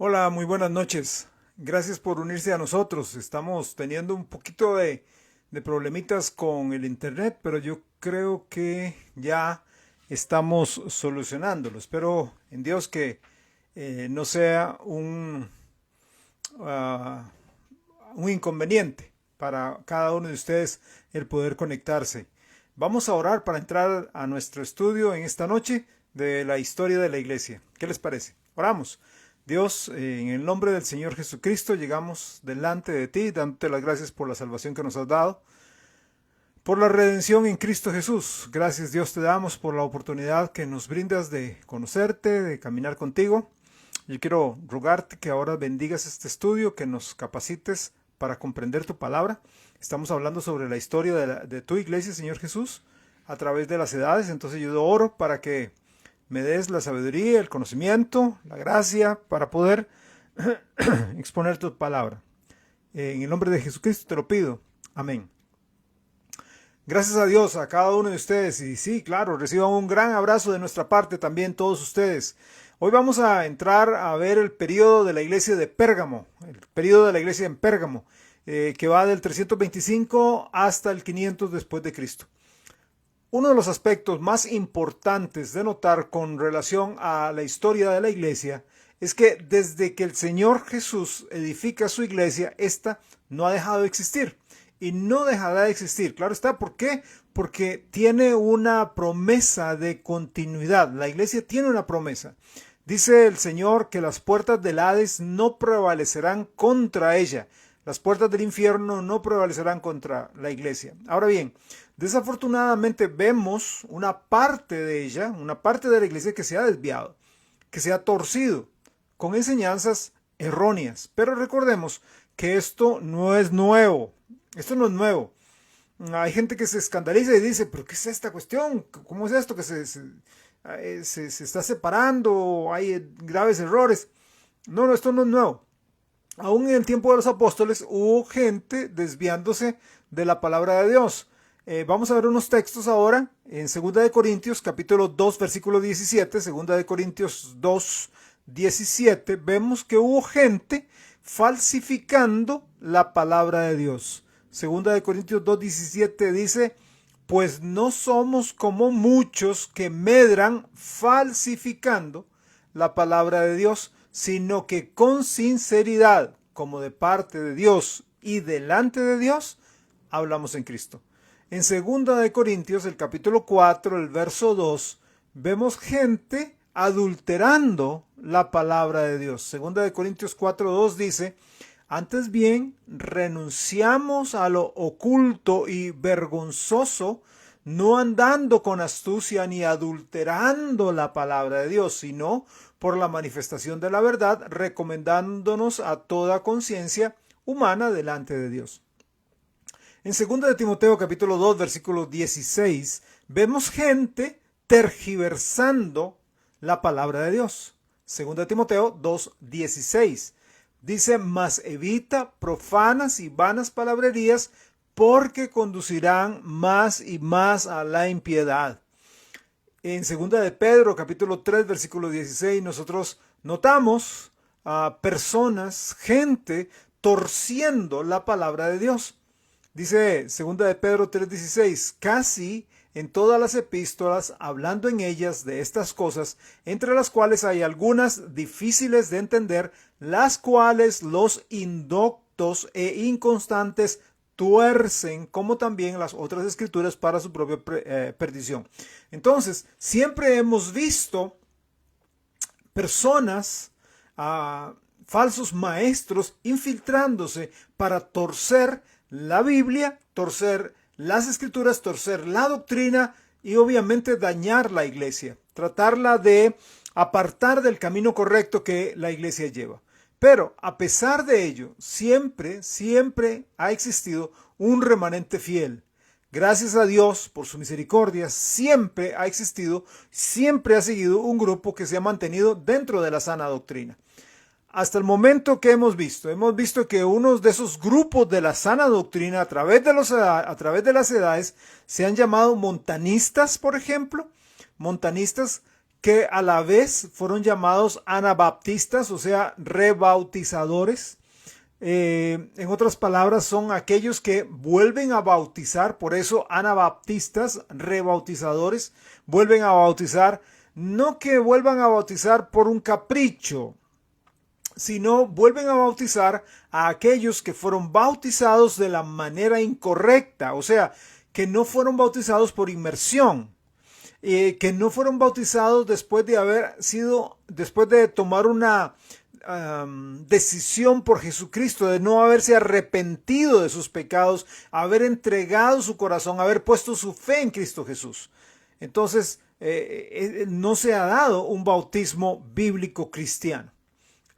Hola, muy buenas noches. Gracias por unirse a nosotros. Estamos teniendo un poquito de problemitas con el internet, pero yo creo que ya estamos solucionándolo. Espero en Dios que no sea ah, un inconveniente para cada uno de ustedes el poder conectarse. Vamos a orar para entrar a nuestro estudio en esta noche de la historia de la iglesia. ¿Qué les parece? Oramos. Dios, en el nombre del Señor Jesucristo, llegamos delante de ti, dándote las gracias por la salvación que nos has dado, por la redención en Cristo Jesús. Gracias, Dios, te damos por la oportunidad que nos brindas de conocerte, de caminar contigo. Yo quiero rogarte que ahora bendigas este estudio, que nos capacites para comprender tu palabra. Estamos hablando sobre la historia de tu iglesia, Señor Jesús, a través de las edades. Entonces yo oro para que me des la sabiduría, el conocimiento, la gracia para poder exponer tu palabra. En el nombre de Jesucristo te lo pido. Amén. Gracias a Dios, a cada uno de ustedes. Y sí, claro, reciban un gran abrazo de nuestra parte también todos ustedes. Hoy vamos a entrar a ver el periodo de la iglesia de Pérgamo, el periodo de la iglesia en Pérgamo, que va del 325 hasta el 500 después de Cristo. Uno de los aspectos más importantes de notar con relación a la historia de la iglesia es que desde que el Señor Jesús edifica su iglesia, esta no ha dejado de existir y no dejará de existir. Claro está, ¿por qué? Porque tiene una promesa de continuidad. La iglesia tiene una promesa. Dice el Señor que las puertas del Hades no prevalecerán contra ella. Las puertas del infierno no prevalecerán contra la iglesia. Ahora bien, desafortunadamente vemos una parte de ella, una parte de la iglesia que se ha desviado, que se ha torcido con enseñanzas erróneas. Pero recordemos que esto no es nuevo. Esto no es nuevo. Hay gente que se escandaliza y dice, pero ¿qué es esta cuestión? ¿Cómo es esto que se está separando? Hay graves errores. No, esto no es nuevo. Aún en el tiempo de los apóstoles hubo gente desviándose de la palabra de Dios. Vamos a ver unos textos ahora en 2 de Corintios capítulo 2 versículo 17, 2 de Corintios 2, 17, vemos que hubo gente falsificando la palabra de Dios. 2 de Corintios 2, 17 dice, pues no somos como muchos que medran falsificando la palabra de Dios, sino que con sinceridad, como de parte de Dios y delante de Dios, hablamos en Cristo. En 2 de Corintios, el capítulo 4, el verso 2, vemos gente adulterando la palabra de Dios. 2 de Corintios 4, 2 dice, antes bien, renunciamos a lo oculto y vergonzoso, no andando con astucia ni adulterando la palabra de Dios, sino por la manifestación de la verdad, recomendándonos a toda conciencia humana delante de Dios. En 2 de Timoteo capítulo 2 versículo 16 vemos gente tergiversando la palabra de Dios. 2 de Timoteo 2, 16 dice, mas evita profanas y vanas palabrerías porque conducirán más y más a la impiedad. En 2 de Pedro capítulo 3 versículo 16 nosotros notamos a personas, gente torciendo la palabra de Dios. Dice 2 de Pedro 3:16, casi en todas las epístolas, hablando en ellas de estas cosas, entre las cuales hay algunas difíciles de entender, las cuales los indoctos e inconstantes tuercen, como también las otras escrituras para su propia perdición. Entonces, siempre hemos visto personas, falsos maestros, infiltrándose para torcer la Biblia, torcer las escrituras, torcer la doctrina y obviamente dañar la iglesia, tratarla de apartar del camino correcto que la iglesia lleva. Pero a pesar de ello, siempre ha existido un remanente fiel. Gracias a Dios por su misericordia, siempre ha existido, siempre ha seguido un grupo que se ha mantenido dentro de la sana doctrina. Hasta el momento que hemos visto que unos de esos grupos de la sana doctrina a través de las edades se han llamado montanistas, por ejemplo, montanistas que a la vez fueron llamados anabaptistas, o sea, rebautizadores. En otras palabras, son aquellos que vuelven a bautizar, por eso anabaptistas, rebautizadores, vuelven a bautizar, no que vuelvan a bautizar por un capricho, sino vuelven a bautizar a aquellos que fueron bautizados de la manera incorrecta, o sea, que no fueron bautizados por inmersión, que no fueron bautizados después de tomar una decisión por Jesucristo, de no haberse arrepentido de sus pecados, haber entregado su corazón, haber puesto su fe en Cristo Jesús. Entonces, no se ha dado un bautismo bíblico cristiano.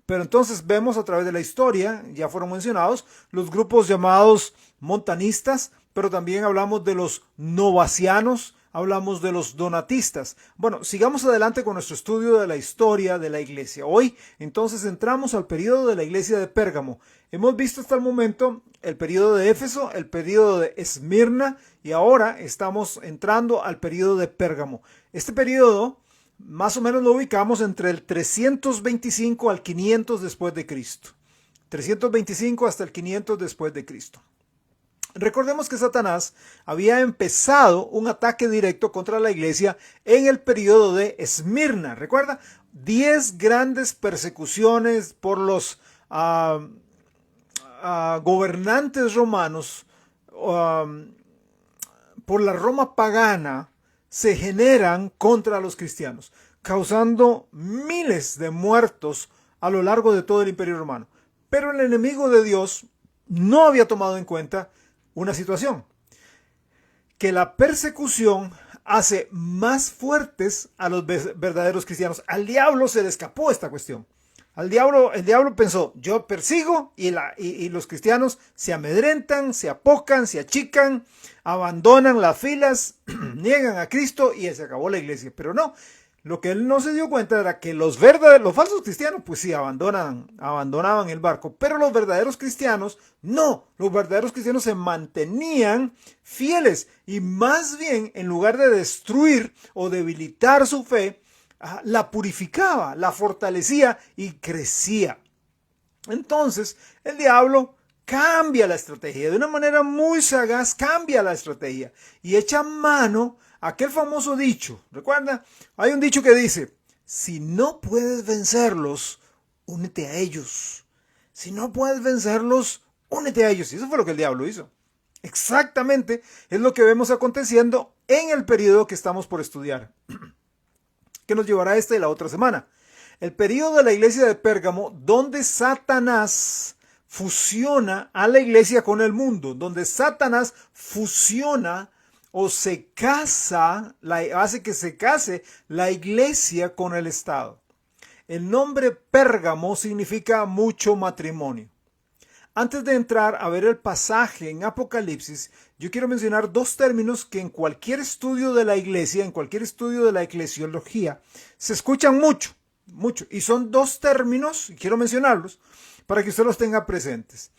Pero entonces vemos a través de la historia, ya fueron mencionados, los grupos llamados montanistas, pero también hablamos de los novacianos, hablamos de los donatistas. Bueno, sigamos adelante con nuestro estudio de la historia de la iglesia. Hoy entonces entramos al periodo de la iglesia de Pérgamo. Hemos visto hasta el momento el periodo de Éfeso, el periodo de Esmirna y ahora estamos entrando al periodo de Pérgamo. Este periodo más o menos lo ubicamos entre el 325 al 500 después de Cristo. 325 hasta el 500 después de Cristo. Recordemos que Satanás había empezado un ataque directo contra la iglesia en el periodo de Esmirna. ¿Recuerda? 10 grandes persecuciones por los gobernantes romanos, por la Roma pagana, se generan contra los cristianos, causando miles de muertos a lo largo de todo el Imperio Romano. Pero el enemigo de Dios no había tomado en cuenta una situación, que la persecución hace más fuertes a los verdaderos cristianos. Al diablo se le escapó esta cuestión. El diablo pensó, yo persigo y los cristianos se amedrentan, se apocan, se achican, abandonan las filas, niegan a Cristo y se acabó la iglesia. Pero no, lo que él no se dio cuenta era que los falsos cristianos, pues sí, abandonaban el barco, pero los verdaderos cristianos, no, los verdaderos cristianos se mantenían fieles y más bien, en lugar de destruir o debilitar su fe, la purificaba, la fortalecía y crecía. Entonces, el diablo cambia la estrategia, de una manera muy sagaz, cambia la estrategia y echa mano a aquel famoso dicho. ¿Recuerda? Hay un dicho que dice, si no puedes vencerlos, únete a ellos. Si no puedes vencerlos, únete a ellos. Y eso fue lo que el diablo hizo. Exactamente es lo que vemos aconteciendo en el periodo que estamos por estudiar, que nos llevará esta y la otra semana. El periodo de la iglesia de Pérgamo, donde Satanás fusiona a la iglesia con el mundo, donde Satanás fusiona o se casa, hace que se case la iglesia con el Estado. El nombre Pérgamo significa mucho matrimonio. Antes de entrar a ver el pasaje en Apocalipsis, yo quiero mencionar dos términos que en cualquier estudio de la iglesia, en cualquier estudio de la eclesiología, se escuchan mucho. Y son dos términos, y quiero mencionarlos, para que usted los tenga presentes.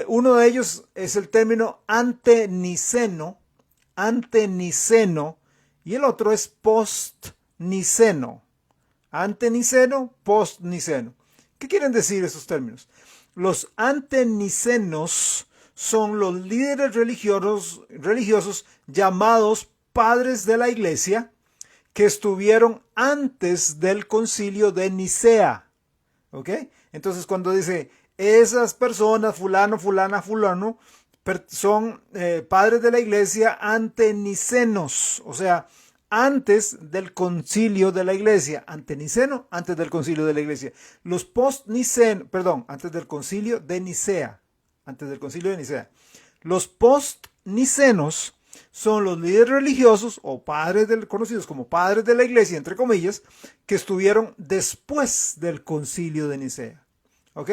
Uno de ellos es el término anteniceno, y el otro es postniceno. Anteniceno, postniceno. ¿Qué quieren decir esos términos? Los antenicenos son los líderes religiosos llamados padres de la iglesia que estuvieron antes del concilio de Nicea. ¿Ok? Entonces cuando dice esas personas, fulano, son padres de la iglesia antenicenos, o sea, antes del concilio de la iglesia. Anteniceno, antes del concilio de la iglesia. Los postnicenos, antes del concilio de Nicea. Los postnicenos son los líderes religiosos o conocidos como padres de la iglesia, entre comillas, que estuvieron después del concilio de Nicea. ¿Ok?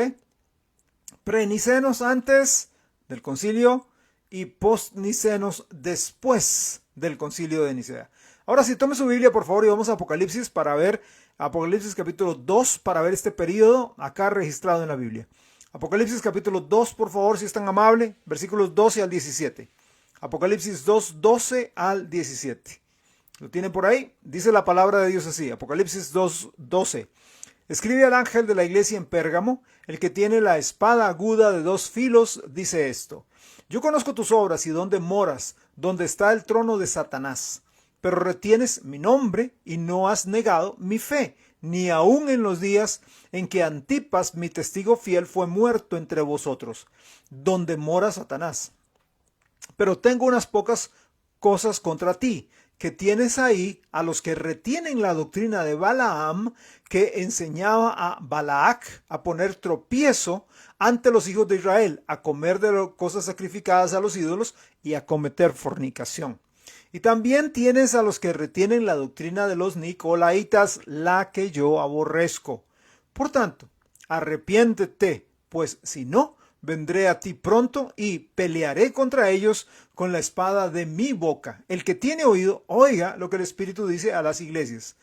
Prenicenos antes del concilio y postnicenos después del concilio de Nicea. Ahora sí, tome su Biblia por favor y vamos a Apocalipsis para ver Apocalipsis capítulo 2 para ver este periodo acá registrado en la Biblia. Apocalipsis capítulo 2 por favor si es tan amable, versículos 12 al 17. Apocalipsis 2, 12 al 17. ¿Lo tienen por ahí? Dice la palabra de Dios así, Apocalipsis 2:12. Escribe al ángel de la iglesia en Pérgamo, el que tiene la espada aguda de 2 filos, dice esto: Yo conozco tus obras y dónde moras, donde está el trono de Satanás, pero retienes mi nombre y no has negado mi fe, ni aun en los días en que Antipas, mi testigo fiel, fue muerto entre vosotros, donde mora Satanás. Pero tengo unas pocas cosas contra ti, que tienes ahí a los que retienen la doctrina de Balaam, que enseñaba a Balac a poner tropiezo ante los hijos de Israel, a comer de cosas sacrificadas a los ídolos y a cometer fornicación. Y también tienes a los que retienen la doctrina de los Nicolaitas, la que yo aborrezco. Por tanto, arrepiéntete, pues si no, vendré a ti pronto y pelearé contra ellos con la espada de mi boca. El que tiene oído, oiga lo que el Espíritu dice a las iglesias.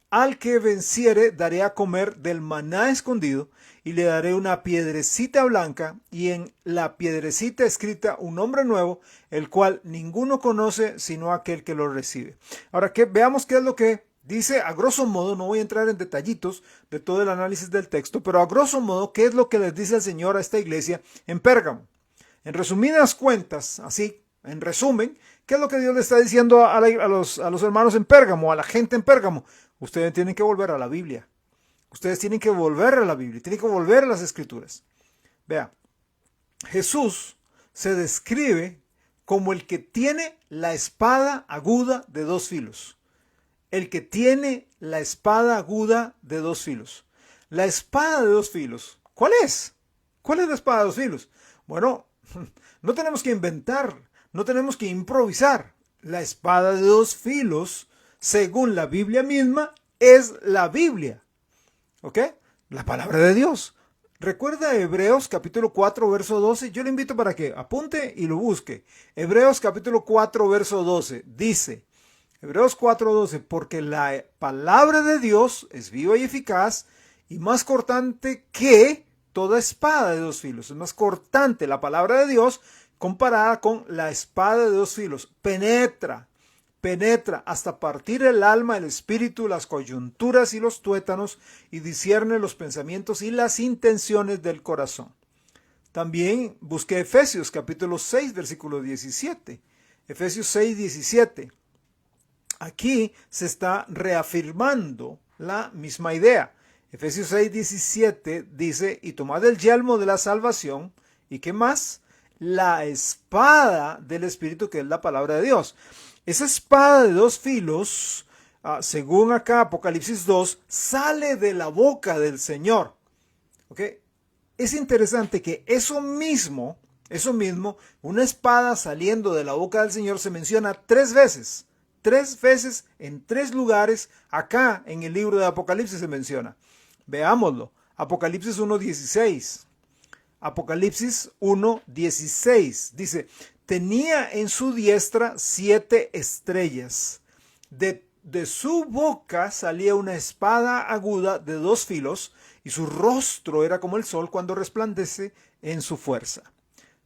Al que venciere daré a comer del maná escondido, y le daré una piedrecita blanca, y en la piedrecita escrita un nombre nuevo, el cual ninguno conoce sino aquel que lo recibe. Ahora veamos qué es lo que dice a grosso modo. No voy a entrar en detallitos de todo el análisis del texto, pero a grosso modo, ¿qué es lo que les dice el Señor a esta iglesia en Pérgamo? En resumidas cuentas, así, en resumen, ¿qué es lo que Dios le está diciendo a los hermanos en Pérgamo, a la gente en Pérgamo? Ustedes tienen que volver a la Biblia. Ustedes tienen que volver a la Biblia, tienen que volver a las Escrituras. Vea, Jesús se describe como el que tiene la espada aguda de 2 filos. El que tiene la espada aguda de 2 filos. La espada de 2 filos, ¿cuál es? ¿Cuál es la espada de 2 filos? Bueno, no tenemos que inventar, no tenemos que improvisar. La espada de 2 filos, según la Biblia misma, es la Biblia. ¿Ok? La palabra de Dios. Recuerda Hebreos capítulo 4 verso 12. Yo le invito para que apunte y lo busque. Hebreos capítulo 4 verso 12 dice, Hebreos 4:12, porque la palabra de Dios es viva y eficaz y más cortante que toda espada de 2 filos. Es más cortante la palabra de Dios comparada con la espada de 2 filos. Penetra hasta partir el alma, el espíritu, las coyunturas y los tuétanos, y discierne los pensamientos y las intenciones del corazón. También busqué Efesios capítulo 6 versículo 17. Efesios 6:17. Aquí se está reafirmando la misma idea. Efesios 6:17 dice, y tomad el yelmo de la salvación, ¿y qué más? La espada del Espíritu, que es la palabra de Dios. Esa espada de 2 filos, según acá Apocalipsis 2, sale de la boca del Señor. ¿Ok? Es interesante que eso mismo, una espada saliendo de la boca del Señor, se menciona 3 veces. 3 veces en 3 lugares acá en el libro de Apocalipsis se menciona. Veámoslo. Apocalipsis 1:16. Apocalipsis 1:16 dice, tenía en su diestra 7 estrellas. De su boca salía una espada aguda de 2 filos, y su rostro era como el sol cuando resplandece en su fuerza.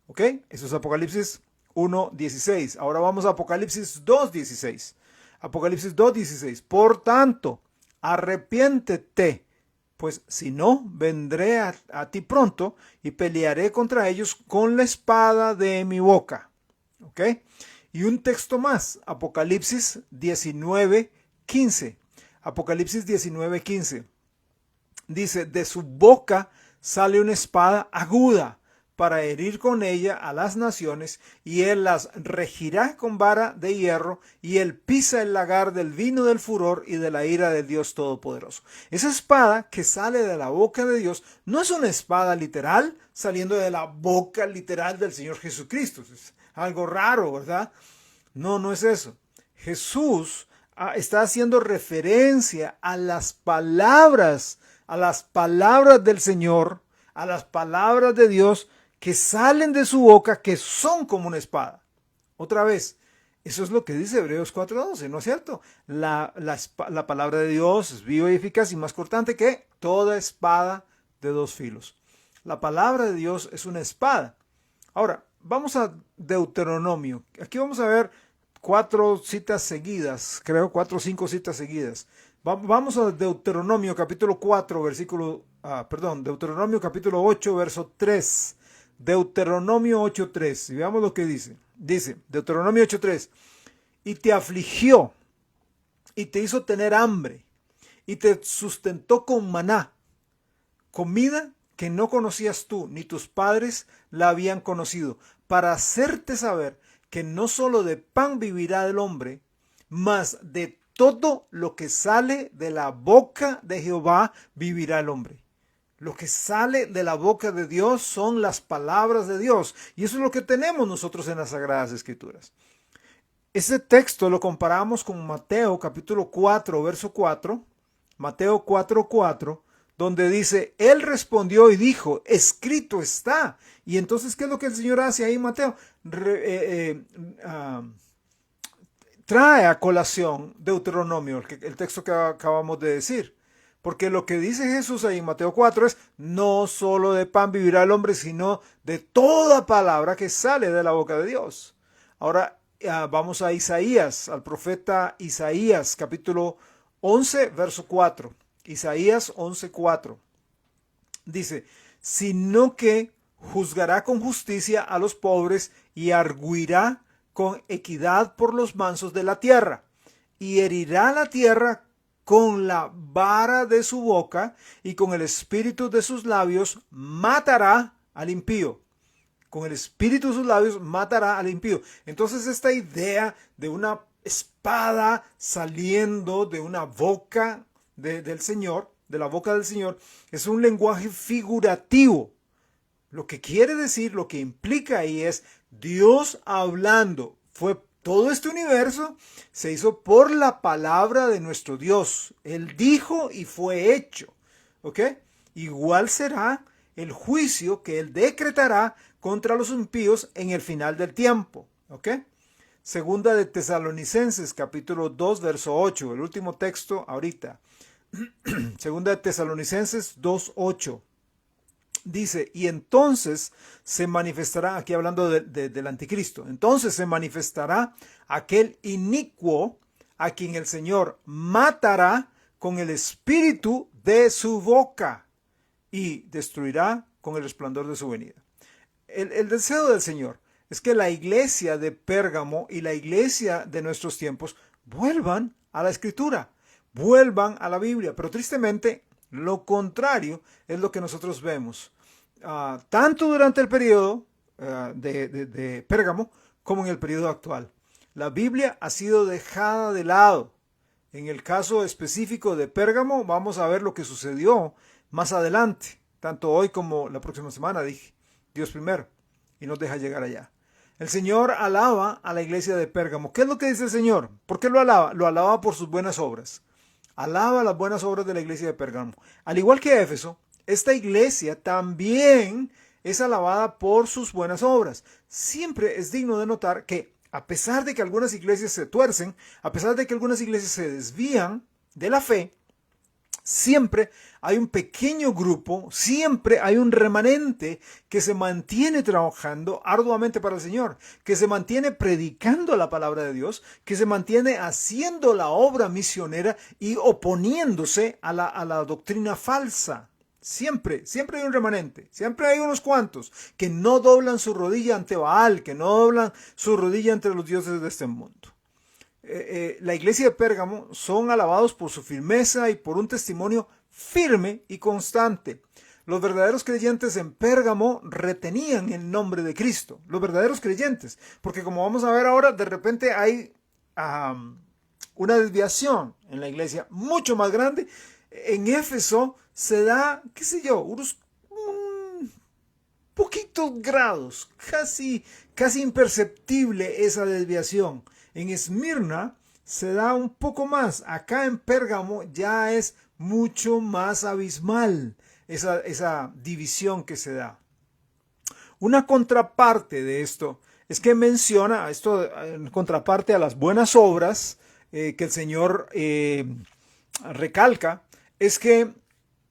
¿Ok? Eso es Apocalipsis 1:16. Ahora vamos a Apocalipsis 2:16. Apocalipsis 2:16. Por tanto, arrepiéntete, pues si no, vendré a ti pronto y pelearé contra ellos con la espada de mi boca. ¿Ok? Y un texto más, Apocalipsis 19:15. Apocalipsis 19:15. Dice, de su boca sale una espada aguda para herir con ella a las naciones, y él las regirá con vara de hierro, y él pisa el lagar del vino del furor y de la ira del Dios Todopoderoso. Esa espada que sale de la boca de Dios no es una espada literal saliendo de la boca literal del Señor Jesucristo. Es algo raro, ¿verdad? No, no es eso. Jesús está haciendo referencia a las palabras del Señor, a las palabras de Dios que salen de su boca, que son como una espada. Otra vez, eso es lo que dice Hebreos 4:12, ¿no es cierto? La palabra de Dios es viva y eficaz y más cortante que toda espada de 2 filos. La palabra de Dios es una espada. Ahora, vamos a Deuteronomio. Aquí vamos a ver cuatro citas seguidas, creo 4 o 5 citas seguidas. Vamos a Deuteronomio capítulo 4, Deuteronomio capítulo 8, verso 3. Deuteronomio 8:3. Y veamos lo que dice. Dice, Deuteronomio 8:3. Y te afligió, y te hizo tener hambre, y te sustentó con maná, comida que no conocías tú, ni tus padres la habían conocido, para hacerte saber que no solo de pan vivirá el hombre, mas de todo lo que sale de la boca de Jehová vivirá el hombre. Lo que sale de la boca de Dios son las palabras de Dios. Y eso es lo que tenemos nosotros en las Sagradas Escrituras. Ese texto lo comparamos con Mateo capítulo 4, verso 4. Mateo 4:4, donde dice, Él respondió y dijo, escrito está. Y entonces, ¿qué es lo que el Señor hace ahí, Mateo? Trae a colación Deuteronomio, el texto que acabamos de decir. Porque lo que dice Jesús ahí en Mateo 4 es, no solo de pan vivirá el hombre, sino de toda palabra que sale de la boca de Dios. Ahora vamos a Isaías, al profeta Isaías, capítulo 11, verso 4. Isaías 11:4. Dice, sino que juzgará con justicia a los pobres y arguirá con equidad por los mansos de la tierra, y herirá la tierra con la vara de su boca, y con el espíritu de sus labios matará al impío. Con el espíritu de sus labios matará al impío. Entonces esta idea de una espada saliendo de una boca del Señor, de la boca del Señor, es un lenguaje figurativo. Lo que quiere decir, lo que implica ahí es Dios hablando. Todo este universo se hizo por la palabra de nuestro Dios. Él dijo y fue hecho. ¿Ok? Igual será el juicio que Él decretará contra los impíos en el final del tiempo. ¿Ok? Segunda de Tesalonicenses, capítulo 2, verso 8. El último texto ahorita. Segunda de Tesalonicenses 2:8. Dice, y entonces se manifestará, aquí hablando del anticristo, entonces se manifestará aquel inicuo a quien el Señor matará con el espíritu de su boca y destruirá con el resplandor de su venida. El deseo del Señor es que la iglesia de Pérgamo y la iglesia de nuestros tiempos vuelvan a la Escritura, vuelvan a la Biblia, pero tristemente lo contrario es lo que nosotros vemos, tanto durante el periodo de Pérgamo como en el periodo actual. La Biblia ha sido dejada de lado. En el caso específico de Pérgamo, vamos a ver lo que sucedió más adelante, tanto hoy como la próxima semana, dije, Dios primero, y nos deja llegar allá. El Señor alaba a la iglesia de Pérgamo. ¿Qué es lo que dice el Señor? ¿Por qué lo alaba? Lo alaba por sus buenas obras. Alaba las buenas obras de la iglesia de Pérgamo. Al igual que Éfeso, esta iglesia también es alabada por sus buenas obras. Siempre es digno de notar que, a pesar de que algunas iglesias se tuercen, a pesar de que algunas iglesias se desvían de la fe, siempre hay un pequeño grupo, siempre hay un remanente que se mantiene trabajando arduamente para el Señor, que se mantiene predicando la palabra de Dios, que se mantiene haciendo la obra misionera y oponiéndose a la doctrina falsa. Siempre hay un remanente, siempre hay unos cuantos que no doblan su rodilla ante Baal, que no doblan su rodilla ante los dioses de este mundo. La iglesia de Pérgamo son alabados por su firmeza y por un testimonio firme y constante. Los verdaderos creyentes en Pérgamo retenían el nombre de Cristo, los verdaderos creyentes, porque como vamos a ver ahora, de repente hay una desviación en la iglesia mucho más grande. En Éfeso se da, qué sé yo, unos poquitos grados, casi imperceptible esa desviación. En Esmirna se da un poco más. Acá en Pérgamo ya es mucho más abismal esa división que se da. Una contraparte de esto es que menciona, esto en contraparte a las buenas obras que el Señor recalca, es que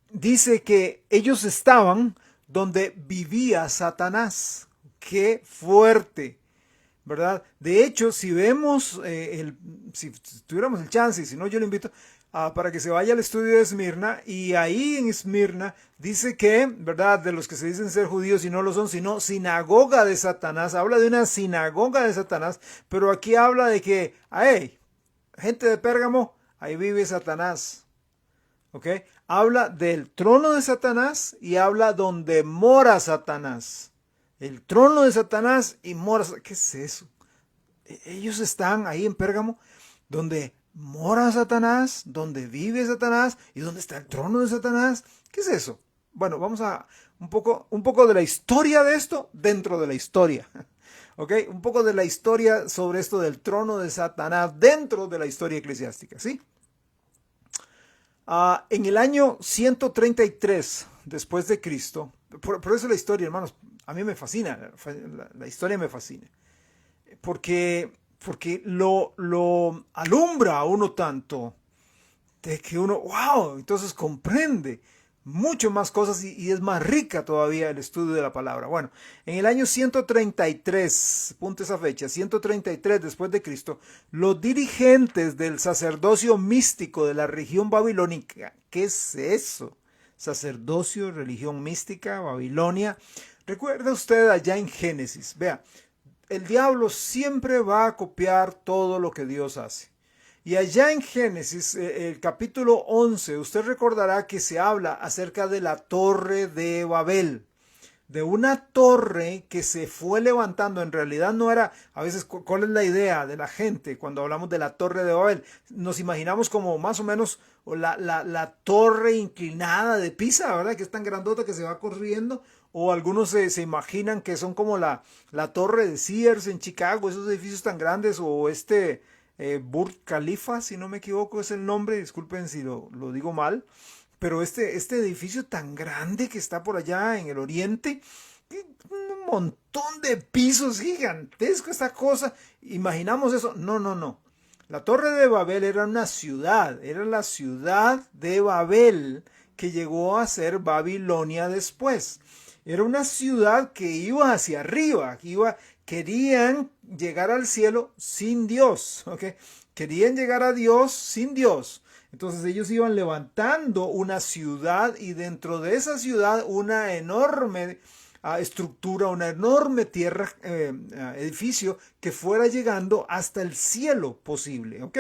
dice que ellos estaban donde vivía Satanás. ¡Qué fuerte! ¿verdad? De hecho, si vemos, si tuviéramos el chance, y si no, yo le invito para que se vaya al estudio de Esmirna, y ahí en Esmirna dice que, ¿verdad? De los que se dicen ser judíos y no lo son, sino sinagoga de Satanás, habla de una sinagoga de Satanás, pero aquí habla de que, hey, gente de Pérgamo, ahí vive Satanás. ¿Ok? Habla del trono de Satanás y habla donde mora Satanás. El trono de Satanás y mora. ¿Qué es eso? Ellos están ahí en Pérgamo, donde mora Satanás, donde vive Satanás y donde está el trono de Satanás. ¿Qué es eso? Bueno, vamos a un poco de la historia de esto dentro de la historia. ¿Ok? Un poco de la historia sobre esto del trono de Satanás dentro de la historia eclesiástica, ¿sí? En el año 133 después de Cristo, por eso la historia, hermanos, a mí me fascina, la historia me fascina, porque lo alumbra a uno tanto, de que uno, wow, entonces comprende mucho más cosas y es más rica todavía el estudio de la palabra. Bueno, en el año 133, punto esa fecha, 133 después de Cristo, los dirigentes del sacerdocio místico de la región babilónica, ¿qué es eso? Sacerdocio, religión mística, Babilonia. Recuerda usted allá en Génesis, vea, el diablo siempre va a copiar todo lo que Dios hace. Y allá en Génesis, el capítulo 11, usted recordará que se habla acerca de la torre de Babel, de una torre que se fue levantando. En realidad no era, a veces, ¿cuál es la idea de la gente cuando hablamos de la torre de Babel? Nos imaginamos como más o menos la torre inclinada de Pisa, ¿verdad? Que es tan grandota que se va corriendo. O algunos se imaginan que son como la torre de Sears en Chicago, esos edificios tan grandes, o Burj Khalifa, si no me equivoco es el nombre, disculpen si lo digo mal, pero este edificio tan grande que está por allá en el oriente, un montón de pisos, gigantesco esta cosa, imaginamos eso, no. La Torre de Babel era una ciudad, era la ciudad de Babel que llegó a ser Babilonia después. Era una ciudad que iba hacia arriba, querían llegar al cielo sin Dios, ¿ok? Querían llegar a Dios sin Dios. Entonces ellos iban levantando una ciudad y dentro de esa ciudad una enorme estructura, una enorme tierra, edificio que fuera llegando hasta el cielo posible, ¿ok?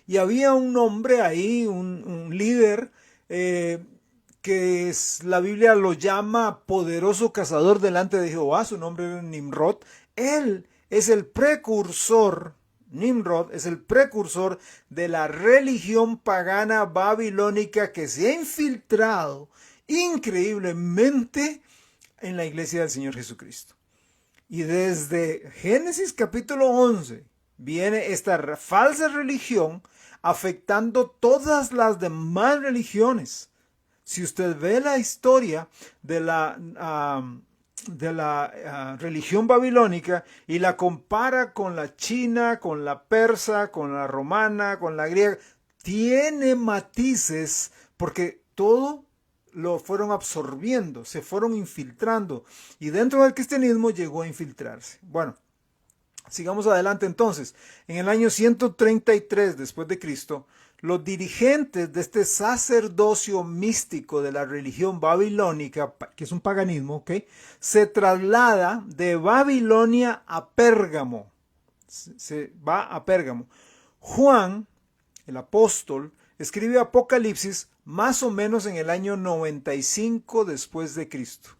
Y había un hombre ahí, un líder, que la Biblia lo llama poderoso cazador delante de Jehová, su nombre era Nimrod. Él es el precursor, Nimrod es el precursor de la religión pagana babilónica que se ha infiltrado increíblemente en la iglesia del Señor Jesucristo. Y desde Génesis capítulo 11 viene esta falsa religión afectando todas las demás religiones. Si usted ve la historia de la religión babilónica y la compara con la china, con la persa, con la romana, con la griega, tiene matices porque todo lo fueron absorbiendo, se fueron infiltrando y dentro del cristianismo llegó a infiltrarse. Bueno, sigamos adelante entonces. En el año 133 después de Cristo, los dirigentes de este sacerdocio místico de la religión babilónica, que es un paganismo, ¿ok?, se traslada de Babilonia a Pérgamo. Se va a Pérgamo. Juan, el apóstol, escribe Apocalipsis más o menos en el año 95 después de Cristo.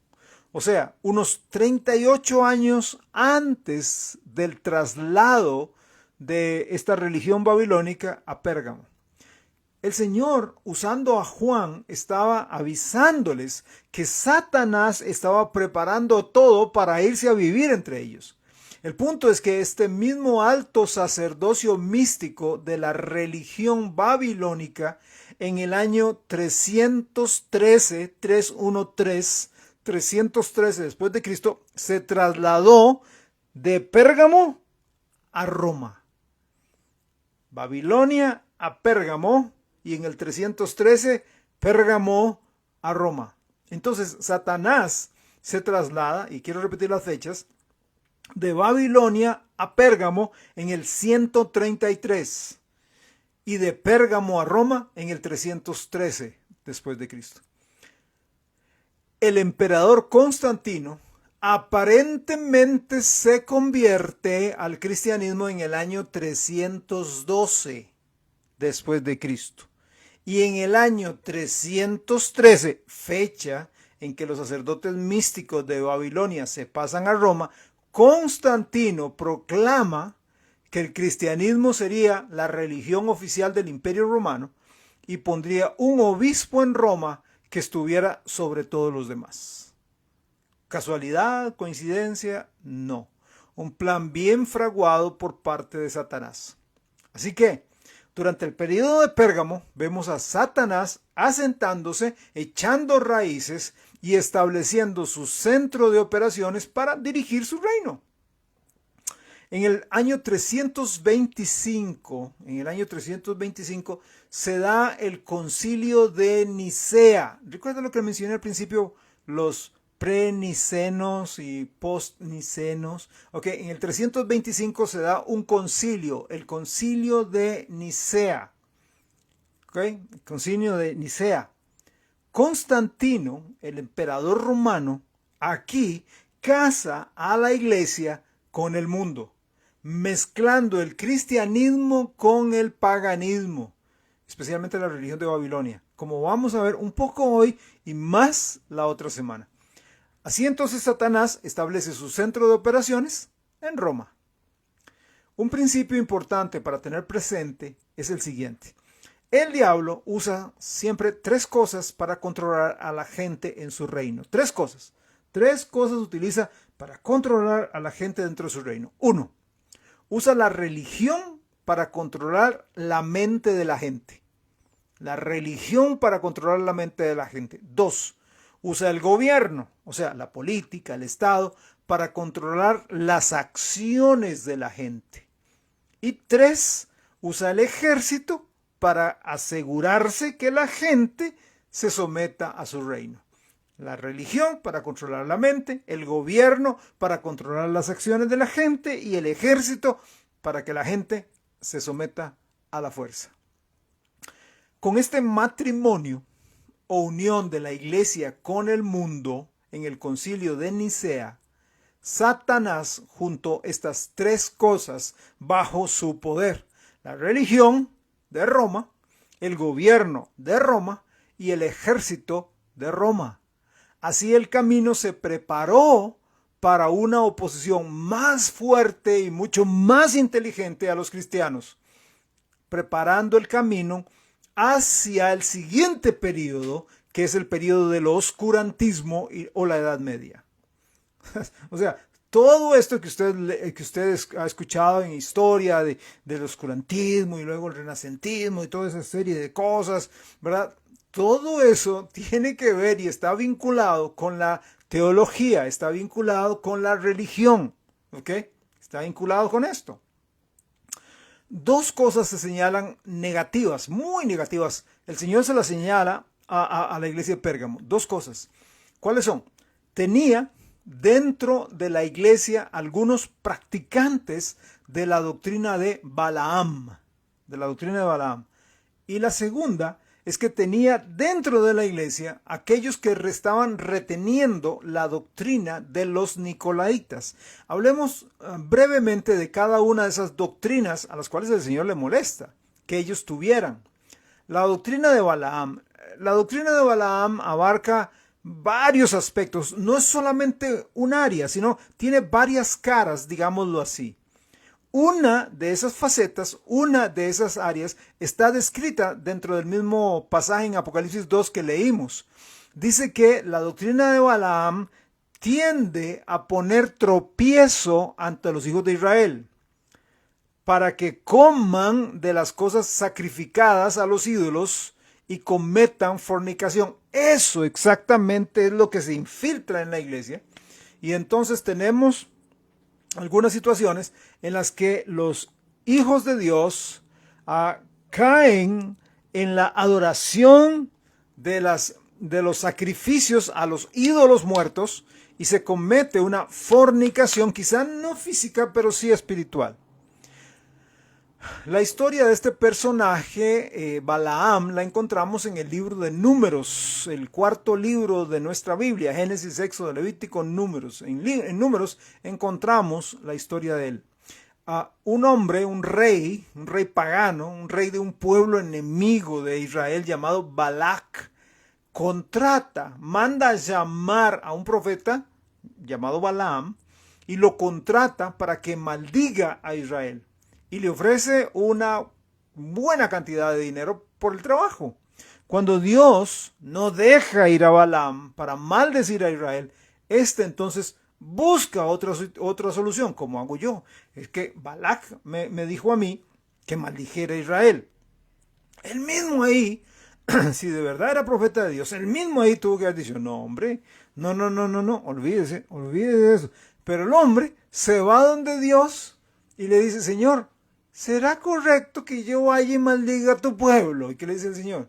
O sea, unos 38 años antes del traslado de esta religión babilónica a Pérgamo. El Señor, usando a Juan, estaba avisándoles que Satanás estaba preparando todo para irse a vivir entre ellos. El punto es que este mismo alto sacerdocio místico de la religión babilónica en el año 313 después de Cristo, se trasladó de Pérgamo a Roma. Babilonia a Pérgamo y en el 313 Pérgamo a Roma. Entonces Satanás se traslada, y quiero repetir las fechas, de Babilonia a Pérgamo en el 133 y de Pérgamo a Roma en el 313 después de Cristo. El emperador Constantino aparentemente se convierte al cristianismo en el año 312 después de Cristo. Y en el año 313, fecha en que los sacerdotes místicos de Babilonia se pasan a Roma, Constantino proclama que el cristianismo sería la religión oficial del Imperio Romano y pondría un obispo en Roma que estuviera sobre todos los demás. ¿Casualidad? ¿Coincidencia? No. Un plan bien fraguado por parte de Satanás. Así que, durante el periodo de Pérgamo, vemos a Satanás asentándose, echando raíces y estableciendo su centro de operaciones para dirigir su reino. En el año 325, se da el concilio de Nicea. Recuerda lo que mencioné al principio, los prenicenos y postnicenos. En el 325 se da un concilio, el concilio de Nicea. El concilio de Nicea. Constantino, el emperador romano, aquí casa a la iglesia con el mundo, mezclando el cristianismo con el paganismo, especialmente la religión de Babilonia, como vamos a ver un poco hoy y más la otra semana. Así entonces Satanás establece su centro de operaciones en Roma. Un principio importante para tener presente es el siguiente. El diablo usa siempre tres cosas para controlar a la gente en su reino. Tres cosas utiliza para controlar a la gente dentro de su reino. 1. Usa la religión para controlar la mente de la gente. La religión para controlar la mente de la gente. 2. Usa el gobierno, o sea, la política, el Estado, para controlar las acciones de la gente. Y 3. Usa el ejército para asegurarse que la gente se someta a su reino. La religión para controlar la mente, el gobierno para controlar las acciones de la gente y el ejército para que la gente se someta a la fuerza. Con este matrimonio o unión de la iglesia con el mundo en el concilio de Nicea, Satanás juntó estas tres cosas bajo su poder: la religión de Roma, el gobierno de Roma y el ejército de Roma. Así el camino se preparó para una oposición más fuerte y mucho más inteligente a los cristianos, preparando el camino hacia el siguiente periodo, que es el periodo del oscurantismo o la Edad Media. O sea, todo esto que ustedes ha escuchado en historia del oscurantismo y luego el renacentismo y toda esa serie de cosas, ¿verdad? Todo eso tiene que ver y está vinculado con la teología, está vinculado con la religión, ¿ok? Está vinculado con esto. Dos cosas se señalan negativas, muy negativas. El Señor se las señala a la iglesia de Pérgamo. Dos cosas. ¿Cuáles son? Tenía dentro de la iglesia algunos practicantes de la doctrina de Balaam. Y la segunda es que tenía dentro de la iglesia aquellos que estaban reteniendo la doctrina de los nicolaitas. Hablemos brevemente de cada una de esas doctrinas a las cuales el Señor le molesta que ellos tuvieran. La doctrina de Balaam. La doctrina de Balaam abarca varios aspectos. No es solamente un área, sino tiene varias caras, digámoslo así. Una de esas facetas, una de esas áreas está descrita dentro del mismo pasaje en Apocalipsis 2 que leímos. Dice que la doctrina de Balaam tiende a poner tropiezo ante los hijos de Israel para que coman de las cosas sacrificadas a los ídolos y cometan fornicación. Eso exactamente es lo que se infiltra en la iglesia. Y entonces tenemos algunas situaciones en las que los hijos de Dios caen en la adoración de los sacrificios a los ídolos muertos y se comete una fornicación, quizá no física, pero sí espiritual. La historia de este personaje, Balaam, la encontramos en el libro de Números, el cuarto libro de nuestra Biblia, Génesis, Éxodo, Levítico, Números. En Números encontramos la historia de él. Un hombre, un rey pagano, un rey de un pueblo enemigo de Israel llamado Balac, manda a llamar a un profeta llamado Balaam y lo contrata para que maldiga a Israel. Y le ofrece una buena cantidad de dinero por el trabajo. Cuando Dios no deja ir a Balaam para maldecir a Israel, entonces busca otra solución, como hago yo. Es que Balac me dijo a mí que maldijera a Israel. Él mismo ahí, si de verdad era profeta de Dios, él mismo ahí tuvo que haber dicho, no hombre, no, olvídese de eso. Pero el hombre se va donde Dios y le dice, Señor, ¿será correcto que yo vaya y maldiga a tu pueblo? ¿Y qué le dice el Señor?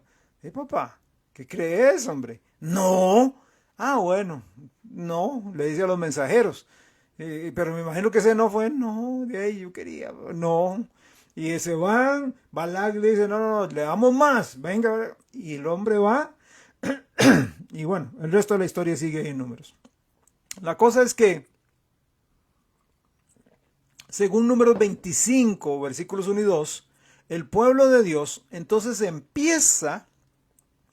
Papá, ¿qué crees, hombre? No. Bueno, no, le dice a los mensajeros. Pero me imagino que ese no fue, no, de ahí yo quería, no. Y se van, Balac le dice, no, le damos más, venga. Y el hombre va, y bueno, el resto de la historia sigue ahí en Números. La cosa es que, según Números 25, versículos 1 y 2, el pueblo de Dios entonces empieza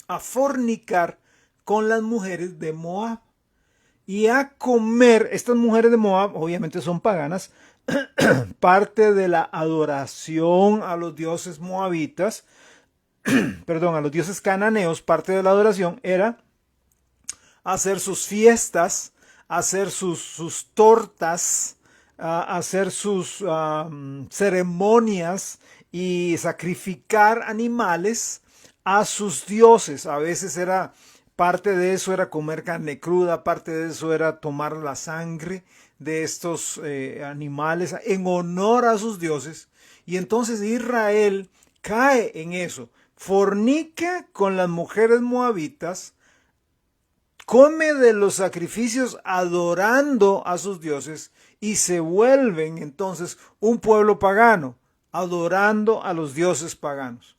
a fornicar con las mujeres de Moab y a comer. Estas mujeres de Moab obviamente son paganas, parte de la adoración a los dioses moabitas, a los dioses cananeos, parte de la adoración era hacer sus fiestas, hacer sus tortas, hacer sus ceremonias y sacrificar animales a sus dioses. A veces era parte de eso era comer carne cruda, parte de eso era tomar la sangre de estos animales en honor a sus dioses. Y entonces Israel cae en eso, fornica con las mujeres moabitas, come de los sacrificios adorando a sus dioses y se vuelven entonces un pueblo pagano, adorando a los dioses paganos.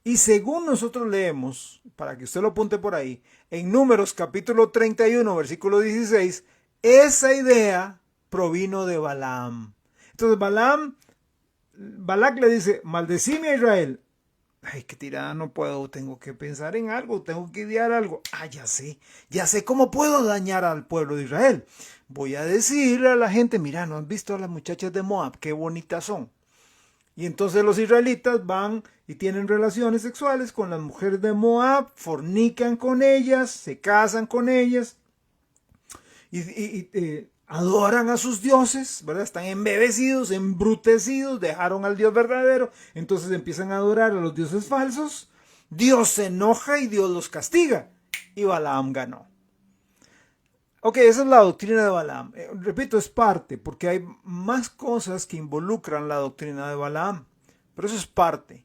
Y según nosotros leemos, para que usted lo apunte por ahí, en Números capítulo 31, versículo 16, esa idea provino de Balaam. Entonces Balac le dice, maldecime a Israel. Ay, qué tirada, no puedo, tengo que pensar en algo, tengo que idear algo. Ya sé cómo puedo dañar al pueblo de Israel. Voy a decirle a la gente, mira, ¿no has visto a las muchachas de Moab? Qué bonitas son. Y entonces los israelitas van y tienen relaciones sexuales con las mujeres de Moab, fornican con ellas, se casan con ellas y adoran a sus dioses, ¿verdad? Están embebecidos, embrutecidos, dejaron al Dios verdadero, entonces empiezan a adorar a los dioses falsos. Dios se enoja y Dios los castiga. Y Balaam ganó. Ok, esa es la doctrina de Balaam. Repito, es parte, porque hay más cosas que involucran la doctrina de Balaam. Pero eso es parte.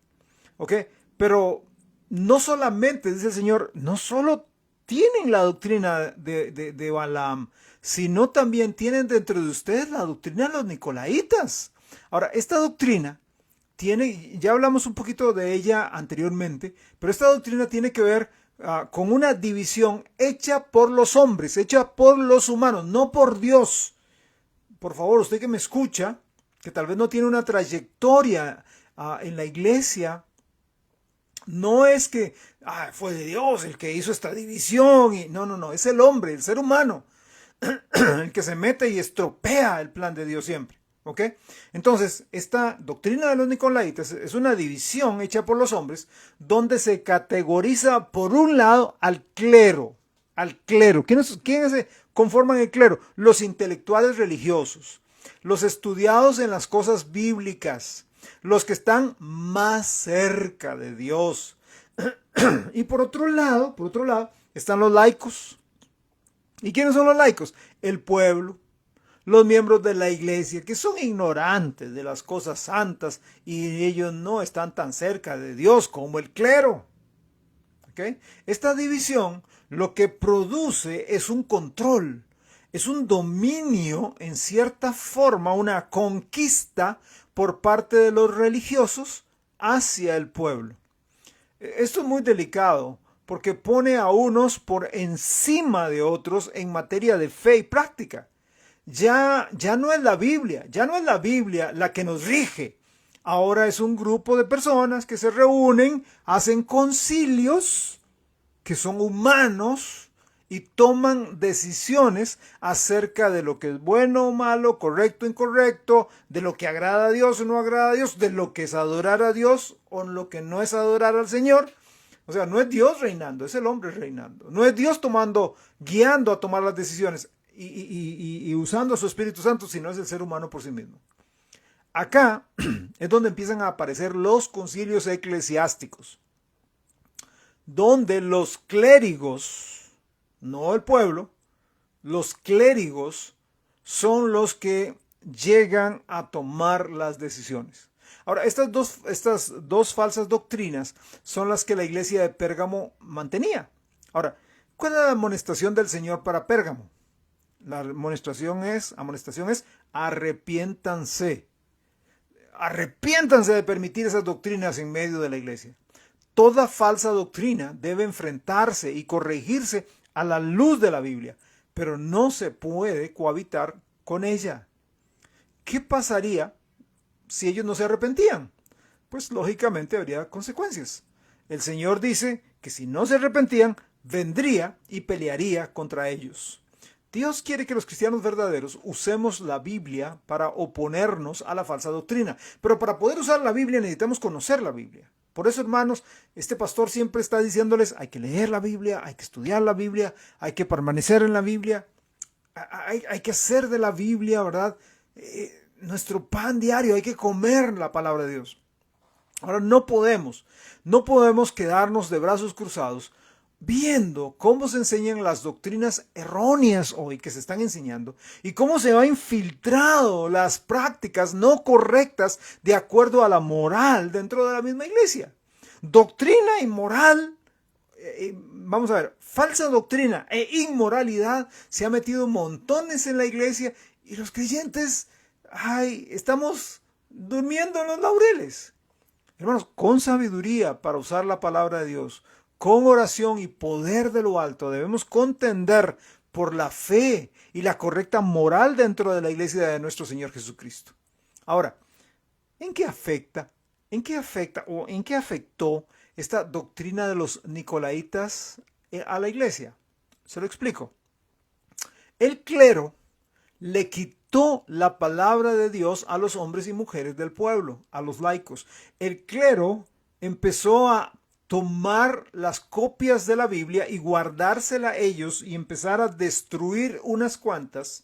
Ok, pero no solamente, dice el Señor, no solo tienen la doctrina de Balaam, sino también tienen dentro de ustedes la doctrina de los nicolaitas. Ahora, esta doctrina tiene, ya hablamos un poquito de ella anteriormente, pero esta doctrina tiene que ver con una división hecha por los hombres, hecha por los humanos, no por Dios. Por favor, usted que me escucha, que tal vez no tiene una trayectoria en la iglesia, no es que fue de Dios el que hizo esta división. No, es el hombre, el ser humano, el que se mete y estropea el plan de Dios siempre. ¿Ok? Entonces, esta doctrina de los nicolaitas es una división hecha por los hombres donde se categoriza por un lado al clero. ¿Quiénes se conforman el clero? Los intelectuales religiosos, los estudiados en las cosas bíblicas, los que están más cerca de Dios. Y por otro lado, están los laicos. ¿Y quiénes son los laicos? El pueblo. Los miembros de la iglesia que son ignorantes de las cosas santas y ellos no están tan cerca de Dios como el clero. ¿Okay? Esta división lo que produce es un control. Es un dominio, en cierta forma, una conquista por parte de los religiosos hacia el pueblo. Esto es muy delicado porque pone a unos por encima de otros en materia de fe y práctica. Ya no es la Biblia, ya no es la Biblia la que nos rige. Ahora es un grupo de personas que se reúnen, hacen concilios que son humanos y toman decisiones acerca de lo que es bueno o malo, correcto o incorrecto, de lo que agrada a Dios o no agrada a Dios, de lo que es adorar a Dios o lo que no es adorar al Señor. O sea, no es Dios reinando, es el hombre reinando. No es Dios guiando a tomar las decisiones y usando a su Espíritu Santo, sino es el ser humano por sí mismo. Acá es donde empiezan a aparecer los concilios eclesiásticos, donde los clérigos, no el pueblo, los clérigos son los que llegan a tomar las decisiones. Ahora, estas dos falsas doctrinas son las que la iglesia de Pérgamo mantenía. Ahora, ¿cuál es la amonestación del Señor para Pérgamo? La amonestación es arrepiéntanse. Arrepiéntanse de permitir esas doctrinas en medio de la iglesia. Toda falsa doctrina debe enfrentarse y corregirse a la luz de la Biblia, pero no se puede cohabitar con ella. ¿Qué pasaría si ellos no se arrepentían? Pues lógicamente habría consecuencias. El Señor dice que si no se arrepentían, vendría y pelearía contra ellos. Dios quiere que los cristianos verdaderos usemos la Biblia para oponernos a la falsa doctrina. Pero para poder usar la Biblia necesitamos conocer la Biblia. Por eso, hermanos, este pastor siempre está diciéndoles, hay que leer la Biblia, hay que estudiar la Biblia, hay que permanecer en la Biblia, hay que hacer de la Biblia, ¿verdad? Nuestro pan diario, hay que comer la palabra de Dios. Ahora no podemos quedarnos de brazos cruzados viendo cómo se enseñan las doctrinas erróneas hoy que se están enseñando y cómo se han infiltrado las prácticas no correctas de acuerdo a la moral dentro de la misma iglesia. Doctrina y moral, vamos a ver, falsa doctrina e inmoralidad se ha metido montones en la iglesia y los creyentes, estamos durmiendo en los laureles. Hermanos, con sabiduría para usar la palabra de Dios, con oración y poder de lo alto, debemos contender por la fe y la correcta moral dentro de la iglesia de nuestro Señor Jesucristo. Ahora, ¿en qué afecta o en qué afectó esta doctrina de los nicolaitas a la iglesia? Se lo explico. El clero le quitó la palabra de Dios a los hombres y mujeres del pueblo, a los laicos. El clero empezó a tomar las copias de la Biblia y guardársela a ellos y empezar a destruir unas cuantas.